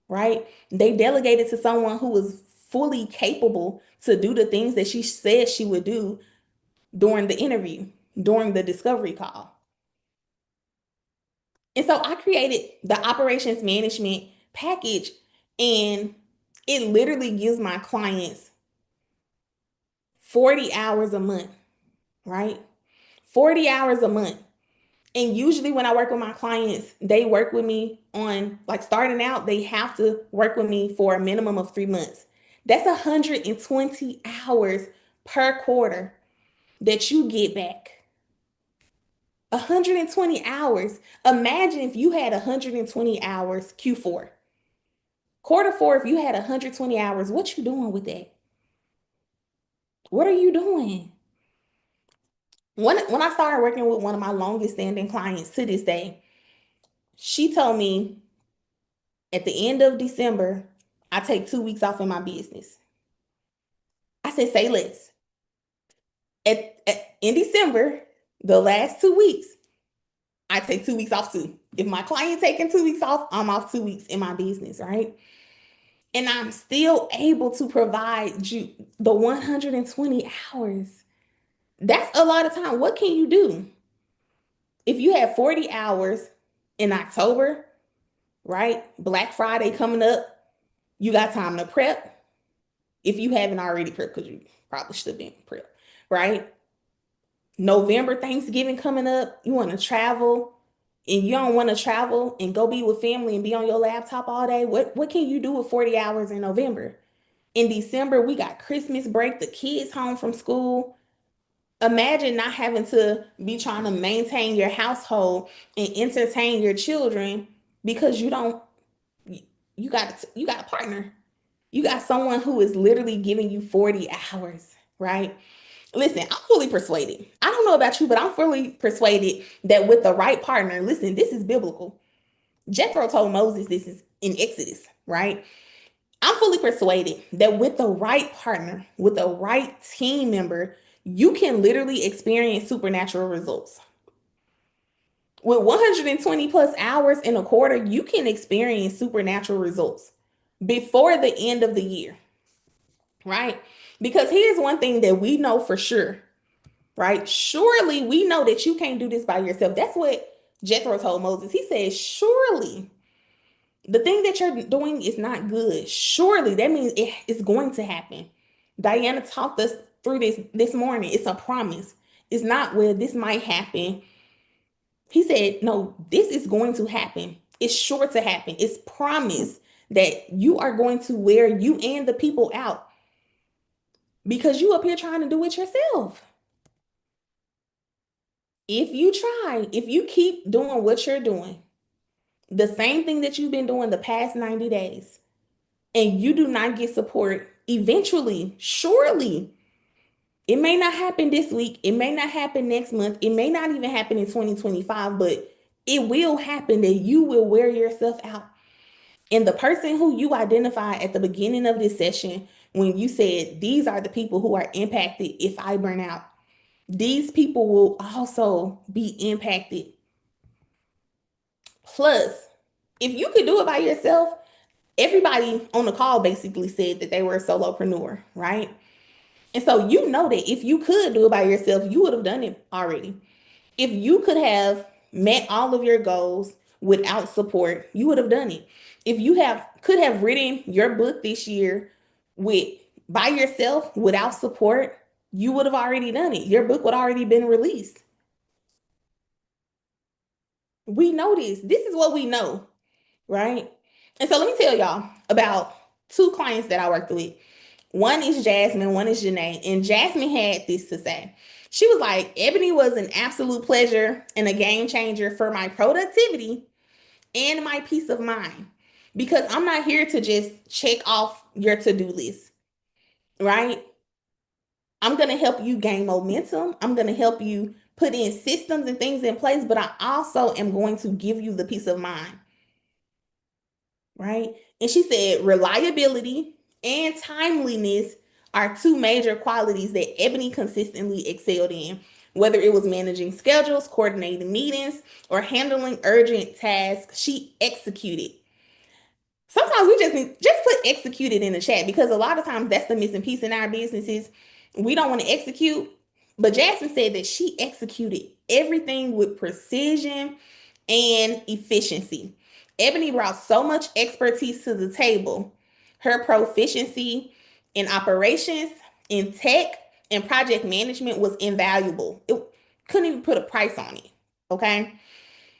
right? They delegated to someone who was fully capable to do the things that she said she would do during the interview, during the discovery call. And so I created the operations management package, and it literally gives my clients 40 hours a month, right? 40 hours a month. And usually when I work with my clients, they work with me on, like, starting out, they have to work with me for a minimum of 3 months. That's 120 hours per quarter that you get back. 120 hours. Imagine if you had 120 hours Q4. Quarter four, if you had 120 hours, what you doing with that? What are you doing? When I started working with one of my longest standing clients to this day, she told me at the end of December, I take 2 weeks off in my business. I said, say less. In December, the last 2 weeks, I take 2 weeks off too. If my client taking 2 weeks off, I'm off 2 weeks in my business, right? And I'm still able to provide you the 120 hours. That's a lot of time. What can you do? If you have 40 hours in October, right? Black Friday coming up, you got time to prep. If you haven't already prepped, because you probably should have been prepped, right? November, Thanksgiving coming up, you want to travel and you don't want to travel and go be with family and be on your laptop all day. What can you do with 40 hours in November? In December, we got Christmas break, the kids home from school. Imagine not having to be trying to maintain your household and entertain your children because you don't you got a partner. You got someone who is literally giving you 40 hours, right? Listen, I'm fully persuaded. I don't know about you, but I'm fully persuaded that with the right partner, listen, this is biblical. Jethro told Moses this is in Exodus, right? I'm fully persuaded that with the right partner, with the right team member, you can literally experience supernatural results. With 120 plus hours in a quarter, you can experience supernatural results before the end of the year, right? Because here's one thing that we know for sure, right? Surely we know that you can't do this by yourself. That's what Jethro told Moses. He said, surely The thing that you're doing is not good. Surely that means it's going to happen. Diana talked us through this morning. It's a promise. It's not, well, this might happen. He said, no, this is going to happen. It's sure to happen. It's promised that you are going to wear you and the people out because you up here trying to do it yourself. If you try, if you keep doing what you're doing, the same thing that you've been doing the past 90 days, and you do not get support, eventually, surely, it may not happen this week, it may not happen next month, it may not even happen in 2025, but it will happen that you will wear yourself out. And the person who you identified at the beginning of this session, when you said, these are the people who are impacted if I burn out, these people will also be impacted. Plus, if you could do it by yourself, everybody on the call basically said that they were a solopreneur, right? And so you know that if you could do it by yourself, you would have done it already. If you could have met all of your goals without support, you would have done it. If you could have written your book this year with by yourself without support, you would have already done it. Your book would already been released. We know this. This is what we know, right? And so let me tell y'all about two clients that I worked with. One is Jasmine, one is Janae. And Jasmine had this to say. She was like, Ebony was an absolute pleasure and a game changer for my productivity and my peace of mind. Because I'm not here to just check off your to-do list, right? I'm going to help you gain momentum. I'm going to help you put in systems and things in place, but I also am going to give you the peace of mind, right? And she said reliability and timeliness are two major qualities that Ebony consistently excelled in, whether it was managing schedules, coordinating meetings, or handling urgent tasks. She executed. Sometimes we just put executed in the chat because a lot of times that's the missing piece in our businesses. We don't want to execute, but Jasmine said that she executed everything with precision and efficiency. Ebony brought so much expertise to the table. Her proficiency in operations, in tech, and project management was invaluable. It couldn't even put a price on it. Okay.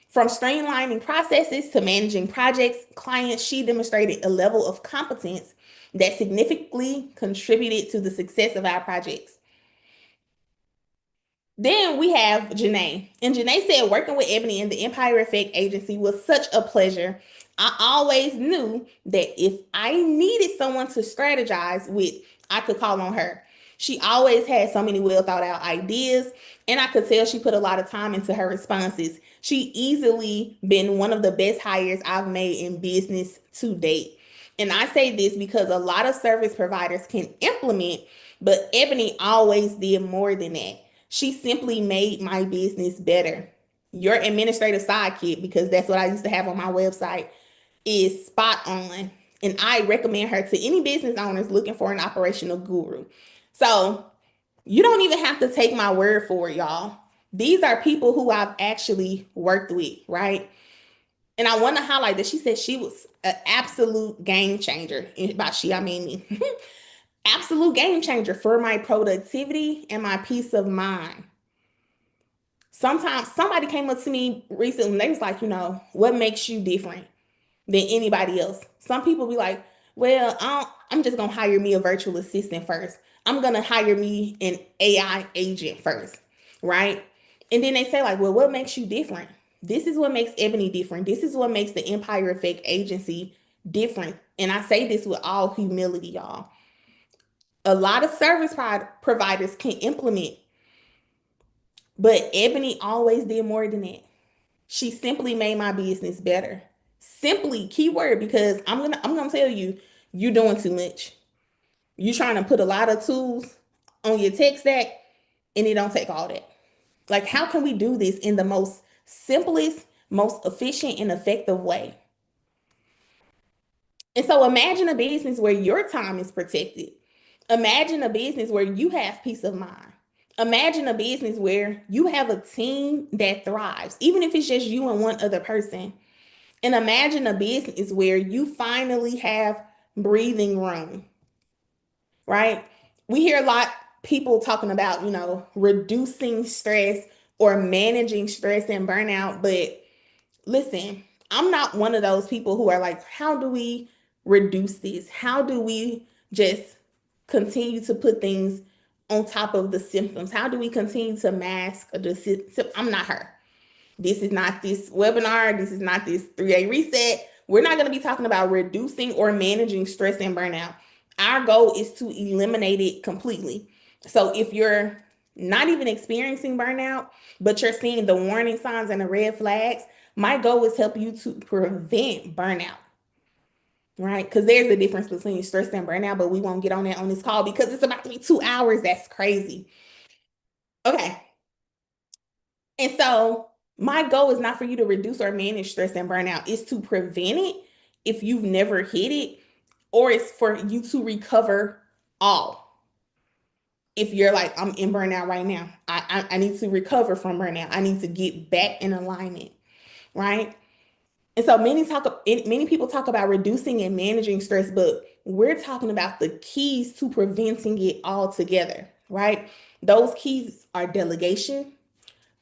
From streamlining processes to managing projects, clients, she demonstrated a level of competence that significantly contributed to the success of our projects. Then we have Janae. And Janae said working with Ebony and the Empire Effect Agency was such a pleasure. I always knew that if I needed someone to strategize with, I could call on her. She always had so many well thought out ideas, and I could tell she put a lot of time into her responses. She easily been one of the best hires I've made in business to date. And I say this because a lot of service providers can implement, but Ebony always did more than that. She simply made my business better. Your administrative sidekick, because that's what I used to have on my website, is spot on. And I recommend her to any business owners looking for an operational guru. So you don't even have to take my word for it, y'all. These are people who I've actually worked with, right? And I want to highlight that she said she was an absolute game changer. And by she, I mean me. Absolute game changer for my productivity and my peace of mind. Sometimes somebody came up to me recently and they was like, what makes you different than anybody else? Some people be like, well, I'm just going to hire me a virtual assistant first. I'm going to hire me an AI agent first, right? And then they say like, well, what makes you different? This is what makes Ebony different. This is what makes the Empire Effect Agency different. And I say this with all humility, y'all. A lot of service providers can implement, but Ebony always did more than that. She simply made my business better. Simply, keyword, because I'm gonna tell you, you're doing too much. You're trying to put a lot of tools on your tech stack, and it don't take all that. Like, how can we do this in the most simplest, most efficient, and effective way? And so imagine a business where your time is protected. Imagine a business where you have peace of mind. Imagine a business where you have a team that thrives, even if it's just you and one other person. And imagine a business where you finally have breathing room, right? We hear a lot people talking about, reducing stress or managing stress and burnout, but listen, I'm not one of those people who are like, how do we reduce this? How do we just continue to put things on top of the symptoms? How do we continue to mask the symptoms? I'm not her. This is not this webinar. This is not this 3A reset. We're not going to be talking about reducing or managing stress and burnout. Our goal is to eliminate it completely. So if you're not even experiencing burnout, but you're seeing the warning signs and the red flags, my goal is help you to prevent burnout, right? Because there's a difference between stress and burnout, but we won't get on that on this call because it's about to be 2 hours. That's crazy. Okay. And so my goal is not for you to reduce or manage stress and burnout. It's to prevent it if you've never hit it, or it's for you to recover all. If you're like, I'm in burnout right now, I need to recover from burnout. I need to get back in alignment, right? And so many people talk about reducing and managing stress, but we're talking about the keys to preventing it altogether, right? Those keys are delegation,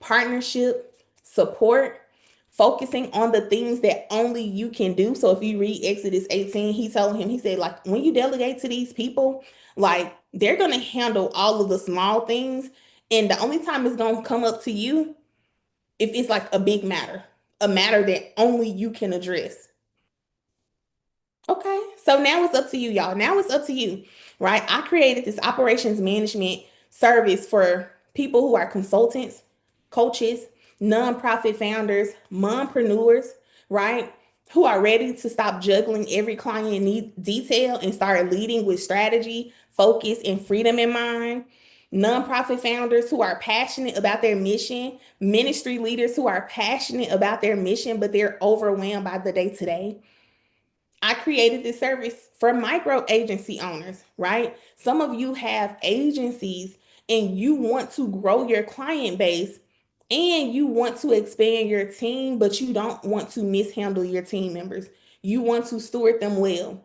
partnership, support, focusing on the things that only you can do. So if you read Exodus 18, he said, like, when you delegate to these people, like, they're going to handle all of the small things. And the only time it's going to come up to you if it's like a big matter, a matter that only you can address. Okay, so now it's up to you, y'all. Now it's up to you, right? I created this operations management service for people who are consultants, coaches, nonprofit founders, mompreneurs, right? Who are ready to stop juggling every client need detail and start leading with strategy, focus, and freedom in mind. Nonprofit founders who are passionate about their mission, ministry leaders who are passionate about their mission, but they're overwhelmed by the day to day. I created this service for micro agency owners, right? Some of you have agencies and you want to grow your client base and you want to expand your team, but you don't want to mishandle your team members. You want to steward them well,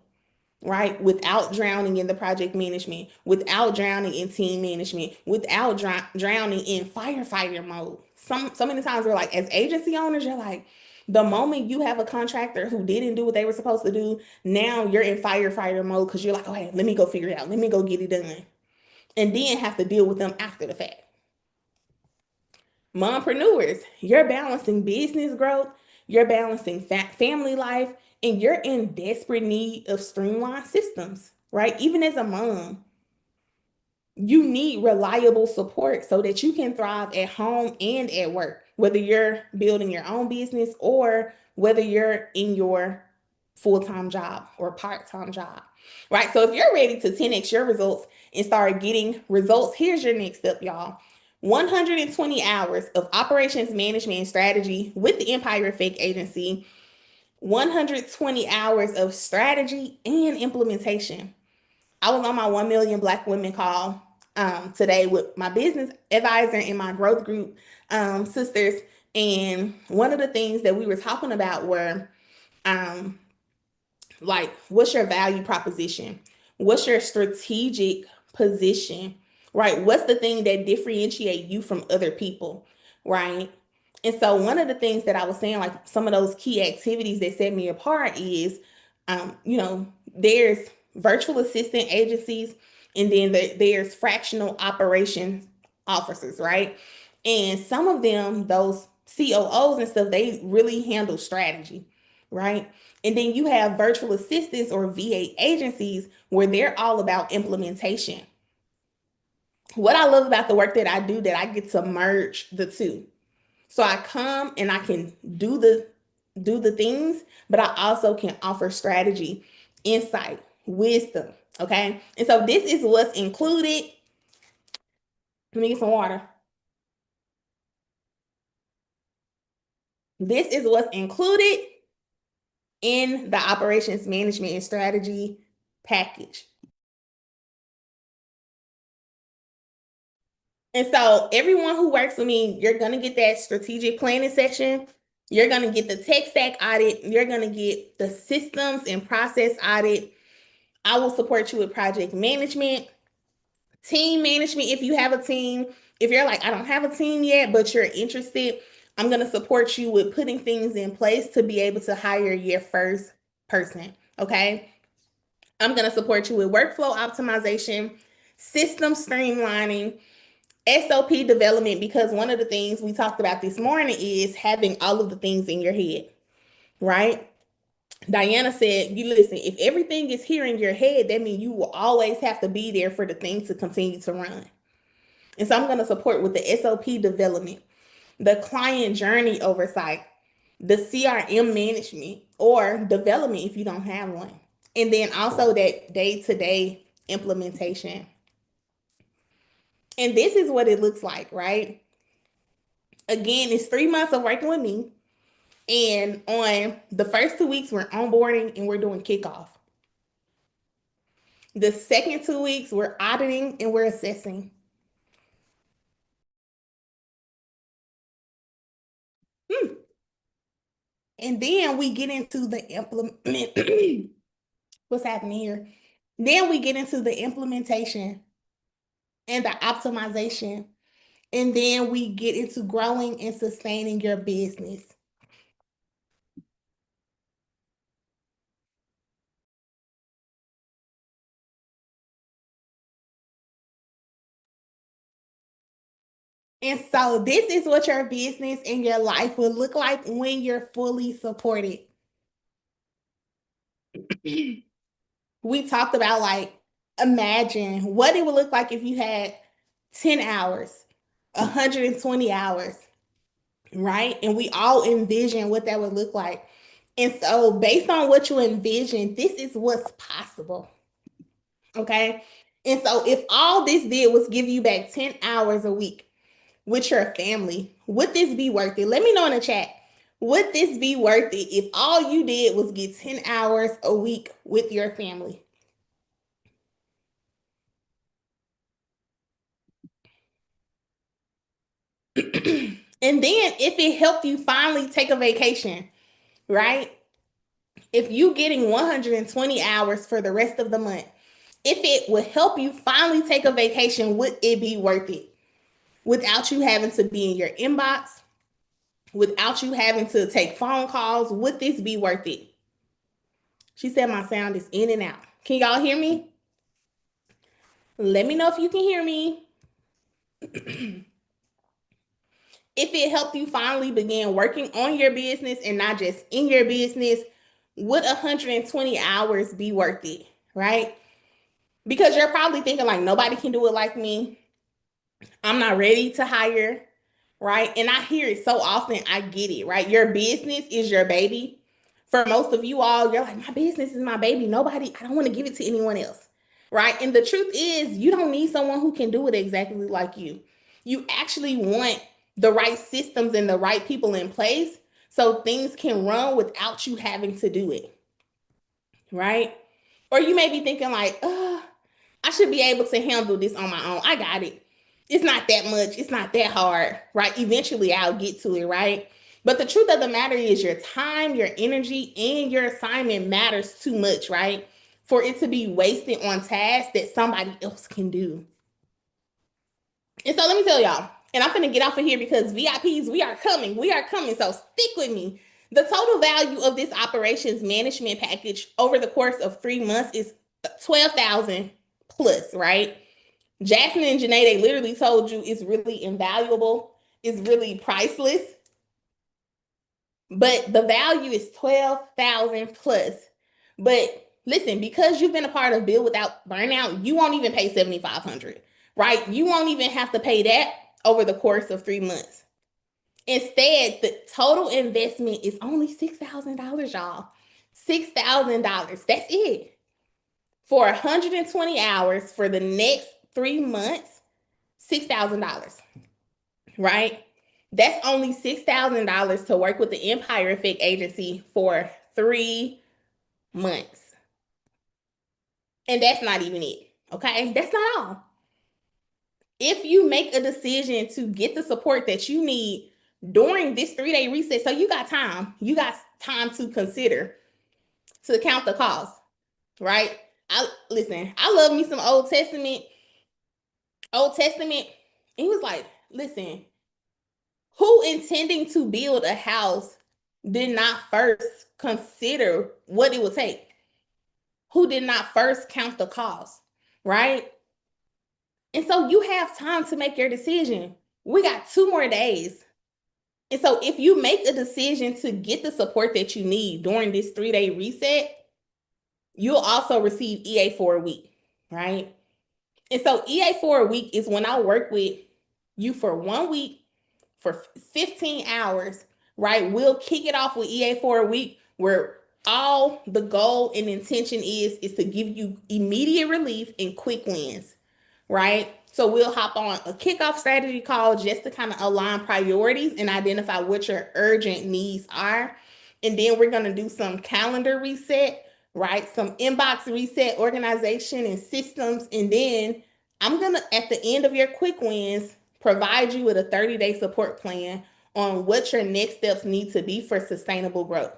right? Without drowning in the project management, without drowning in team management, without drowning in firefighter mode. So many times we're like, as agency owners, you're like, the moment you have a contractor who didn't do what they were supposed to do, now you're in firefighter mode because you're like, okay, let me go figure it out. Let me go get it done. And then have to deal with them after the fact. Mompreneurs, you're balancing business growth, you're balancing family life, and you're in desperate need of streamlined systems, right? Even as a mom, you need reliable support so that you can thrive at home and at work, whether you're building your own business or whether you're in your full-time job or part-time job, right? So if you're ready to 10x your results and start getting results, here's your next step, y'all. 120 hours of operations management and strategy with the Empire Effect Agency, 120 hours of strategy and implementation. I was on my 1 million Black women call today with my business advisor and my growth group sisters. And one of the things that we were talking about were um, like, what's your value proposition? What's your strategic position? Right? What's the thing that differentiate you from other people? Right? And so one of the things that I was saying, like some of those key activities that set me apart is, there's virtual assistant agencies, and then there's fractional operation officers, right? And some of them, those COOs and stuff, they really handle strategy, right? And then you have virtual assistants or VA agencies where they're all about implementation. What I love about the work that I do, that I get to merge the two. So I come and I can do the things, but I also can offer strategy, insight, wisdom. Okay. And so this is what's included. Let me get some water. This is what's included in the operations management and strategy package. And so everyone who works with me, you're going to get that strategic planning section. You're going to get the tech stack audit. You're going to get the systems and process audit. I will support you with project management, team management if you have a team. If you're like, I don't have a team yet, but you're interested, I'm going to support you with putting things in place to be able to hire your first person. Okay. I'm going to support you with workflow optimization, system streamlining, SOP development, because one of the things we talked about this morning is having all of the things in your head, right? Diana said, you listen, if everything is here in your head, that means you will always have to be there for the thing to continue to run. And so I'm going to support with the SOP development, the client journey oversight, the CRM management or development if you don't have one. And then also that day-to-day implementation. And this is what it looks like, right? Again, it's 3 months of working with me. And on the first 2 weeks, we're onboarding and we're doing kickoff. The second 2 weeks, we're auditing and we're assessing. And then we get into the implement. What's happening here? Then we get into the implementation and the optimization. And then we get into growing and sustaining your business. And so this is what your business and your life will look like when you're fully supported. We talked about like, imagine what it would look like if you had 10 hours, 120 hours, right? And we all envision what that would look like. And so based on what you envision, this is what's possible. Okay. And so if all this did was give you back 10 hours a week with your family, would this be worth it? Let me know in the chat. Would this be worth it if all you did was get 10 hours a week with your family? And then if it helped you finally take a vacation, right? If you getting 120 hours for the rest of the month, if it would help you finally take a vacation, would it be worth it? Without you having to be in your inbox, without you having to take phone calls, would this be worth it? She said my sound is in and out. Can y'all hear me? Let me know if you can hear me. If it helped you finally begin working on your business and not just in your business, would 120 hours be worth it, right? Because you're probably thinking like, nobody can do it like me. I'm not ready to hire, right? And I hear it so often. I get it, right? Your business is your baby. For most of you all, you're like, my business is my baby. Nobody, I don't want to give it to anyone else, right? And the truth is, you don't need someone who can do it exactly like you. You actually want the right systems and the right people in place so things can run without you having to do it, right? Or you may be thinking like, I should be able to handle this on my own. I got it. It's not that much. It's not that hard, right? Eventually I'll get to it, right? But the truth of the matter is your time, your energy, and your assignment matters too much, right? For it to be wasted on tasks that somebody else can do. And so let me tell y'all, and I'm gonna get off of here because VIPs, we are coming. We are coming. So stick with me. The total value of this operations management package over the course of 3 months is 12,000 plus, right? Jasmine and Janae, they literally told you it's really invaluable, it's really priceless. But the value is 12,000 plus. But listen, because you've been a part of Build Without Burnout, you won't even pay 7,500, right? You won't even have to pay that over the course of 3 months. Instead, the total investment is only $6,000, y'all. $6,000. That's it. For 120 hours for the next 3 months, $6,000, right? That's only $6,000 to work with the Empire Effect Agency for 3 months. And that's not even it, okay? That's not all. If you make a decision to get the support that you need during this 3-day reset. So you got time. You got time to consider, to count the cost, right? I love me some Old Testament. He was like, listen, who intending to build a house did not first consider what it would take? Who did not first count the cost, right? And so you have time to make your decision. We got 2 more days. And so if you make a decision to get the support that you need during this 3-day reset, you'll also receive EA for a week, right? And so EA for a week is when I work with you for 1 week for 15 hours, right? We'll kick it off with EA for a week where all the goal and intention is to give you immediate relief and quick wins, right? So we'll hop on a kickoff strategy call just to kind of align priorities and identify what your urgent needs are. And then we're going to do some calendar reset, right? Some inbox reset, organization and systems. And then I'm going to, at the end of your quick wins, provide you with a 30-day support plan on what your next steps need to be for sustainable growth,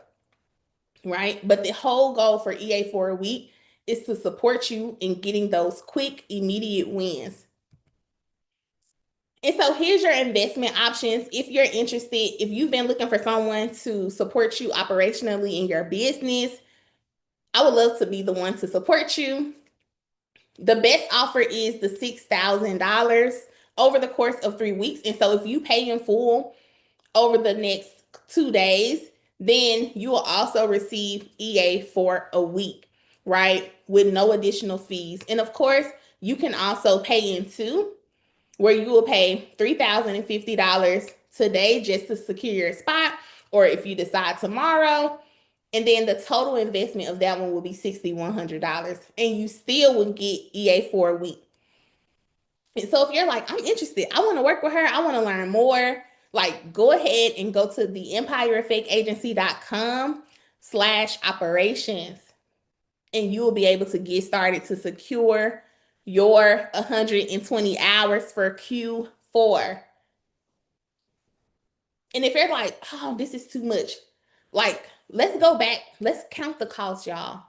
right? But the whole goal for EA for a week is to support you in getting those quick, immediate wins. And so here's your investment options. If you're interested, if you've been looking for someone to support you operationally in your business, I would love to be the one to support you. The best offer is the $6,000 over the course of 3 weeks. And so if you pay in full over the next 2 days, then you will also receive EA for a week, right? With no additional fees. And of course, you can also pay in 2, where you will pay $3,050 today just to secure your spot, or if you decide tomorrow. And then the total investment of that one will be $6,100, and you still will get EA for a week. And so if you're like, I'm interested, I want to work with her, I want to learn more, like go ahead and go to the empireeffectagency.com/operations, and you will be able to get started to secure your 120 hours for Q4. And if you're like, oh, this is too much, like, let's go back, let's count the cost, y'all.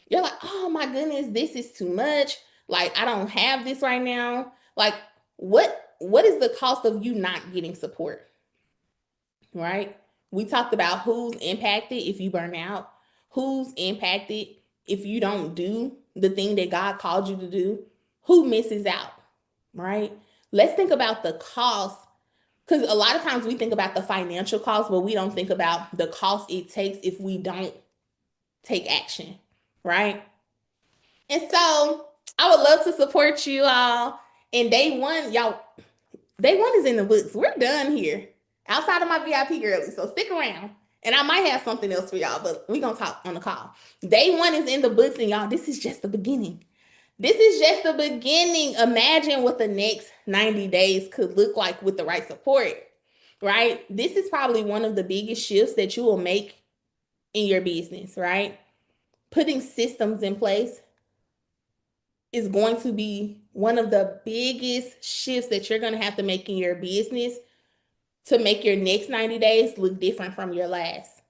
You're like, oh my goodness, this is too much. Like, I don't have this right now. Like, what is the cost of you not getting support? Right? We talked about who's impacted if you burn out, who's impacted if you don't do the thing that God called you to do, who misses out, right? Let's think about the cost, because a lot of times we think about the financial cost, but we don't think about the cost it takes if we don't take action, right? And so I would love to support you all. And day 1, y'all, day 1 is in the books. We're done here outside of my VIP girly. So stick around. And I might have something else for y'all, but we're going to talk on the call. Day 1 is in the books, and y'all, this is just the beginning. This is just the beginning. Imagine what the next 90 days could look like with the right support, right? This is probably one of the biggest shifts that you will make in your business, right? Putting systems in place is going to be one of the biggest shifts that you're going to have to make in your business to make your next 90 days look different from your last,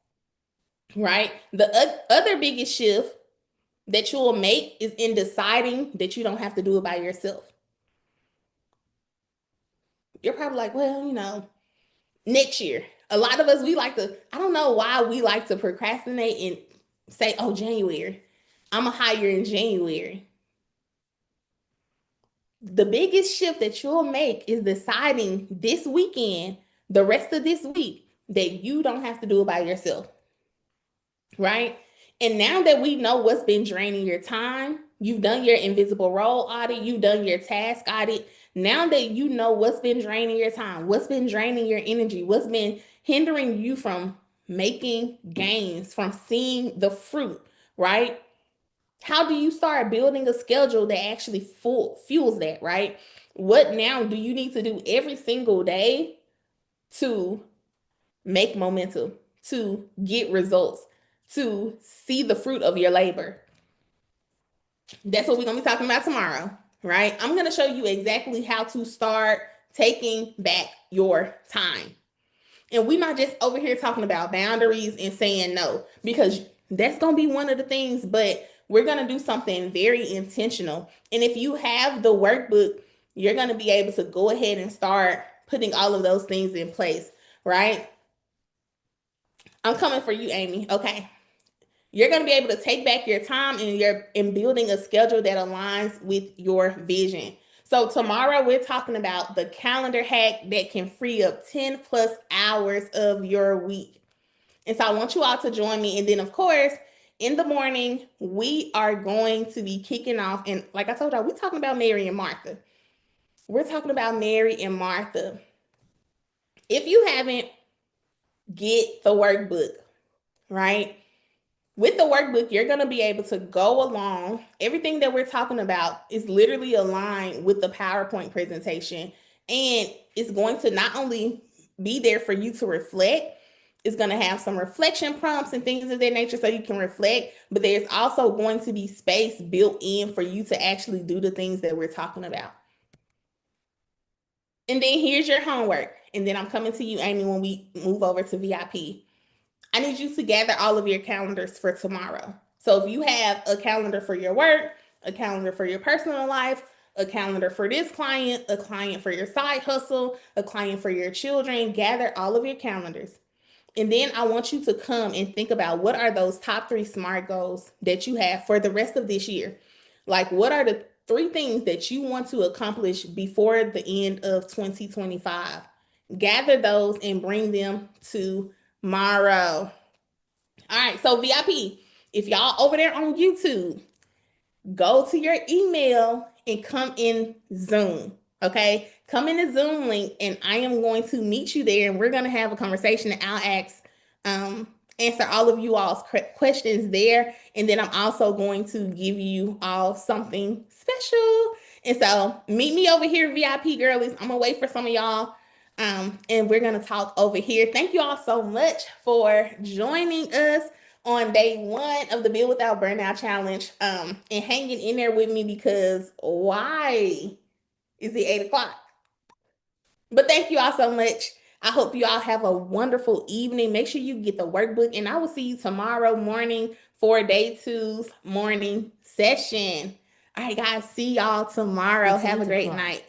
right? The other biggest shift that you will make is in deciding that you don't have to do it by yourself. You're probably like, well, next year. A lot of us, I don't know why we like to procrastinate and say, oh, January. I'm going to hire in January. The biggest shift that you'll make is deciding this weekend, the rest of this week, that you don't have to do it by yourself, right? And now that we know what's been draining your time, you've done your invisible role audit, you've done your task audit. Now that you know what's been draining your time, what's been draining your energy, what's been hindering you from making gains, from seeing the fruit, right? How do you start building a schedule that actually fuels that, right? What now do you need to do every single day to make momentum, to get results, to see the fruit of your labor? That's what we're going to be talking about tomorrow, right? I'm going to show you exactly how to start taking back your time. And we're not just over here talking about boundaries and saying no, because that's going to be one of the things, but we're going to do something very intentional. And if you have the workbook, you're going to be able to go ahead and start putting all of those things in place, right? I'm coming for you, Amy. Okay. You're going to be able to take back your time and you're in building a schedule that aligns with your vision. So tomorrow we're talking about the calendar hack that can free up 10 plus hours of your week. And so I want you all to join me. And then of course, in the morning, we are going to be kicking off. And like I told y'all, we're talking about Mary and Martha. We're talking about Mary and Martha. If you haven't, get the workbook, right? With the workbook, you're going to be able to go along. Everything that we're talking about is literally aligned with the PowerPoint presentation. And it's going to not only be there for you to reflect, it's going to have some reflection prompts and things of that nature so you can reflect, but there's also going to be space built in for you to actually do the things that we're talking about. And then here's your homework. And then I'm coming to you, Amy, when we move over to VIP. I need you to gather all of your calendars for tomorrow. So if you have a calendar for your work, a calendar for your personal life, a calendar for this client, a client for your side hustle, a client for your children, gather all of your calendars. And then I want you to come and think about what are those top 3 SMART goals that you have for the rest of this year. Like, what are the 3 things that you want to accomplish before the end of 2025? Gather those and bring them tomorrow. All right, so VIP, if y'all over there on YouTube, go to your email and come in Zoom. Okay, come in the Zoom link, and I am going to meet you there, and we're going to have a conversation. And I'll answer all of you all's questions there, and then I'm also going to give you all something special. And so meet me over here, VIP girlies. I'm gonna wait for some of y'all. And we're gonna talk over here. Thank you all so much for joining us on day 1 of the Build Without Burnout Challenge, and hanging in there with me, because why is it 8 o'clock? But thank you all so much. I hope you all have a wonderful evening. Make sure you get the workbook, and I will see you tomorrow morning for day 2's morning session. All right, guys, see y'all tomorrow. Have a great night.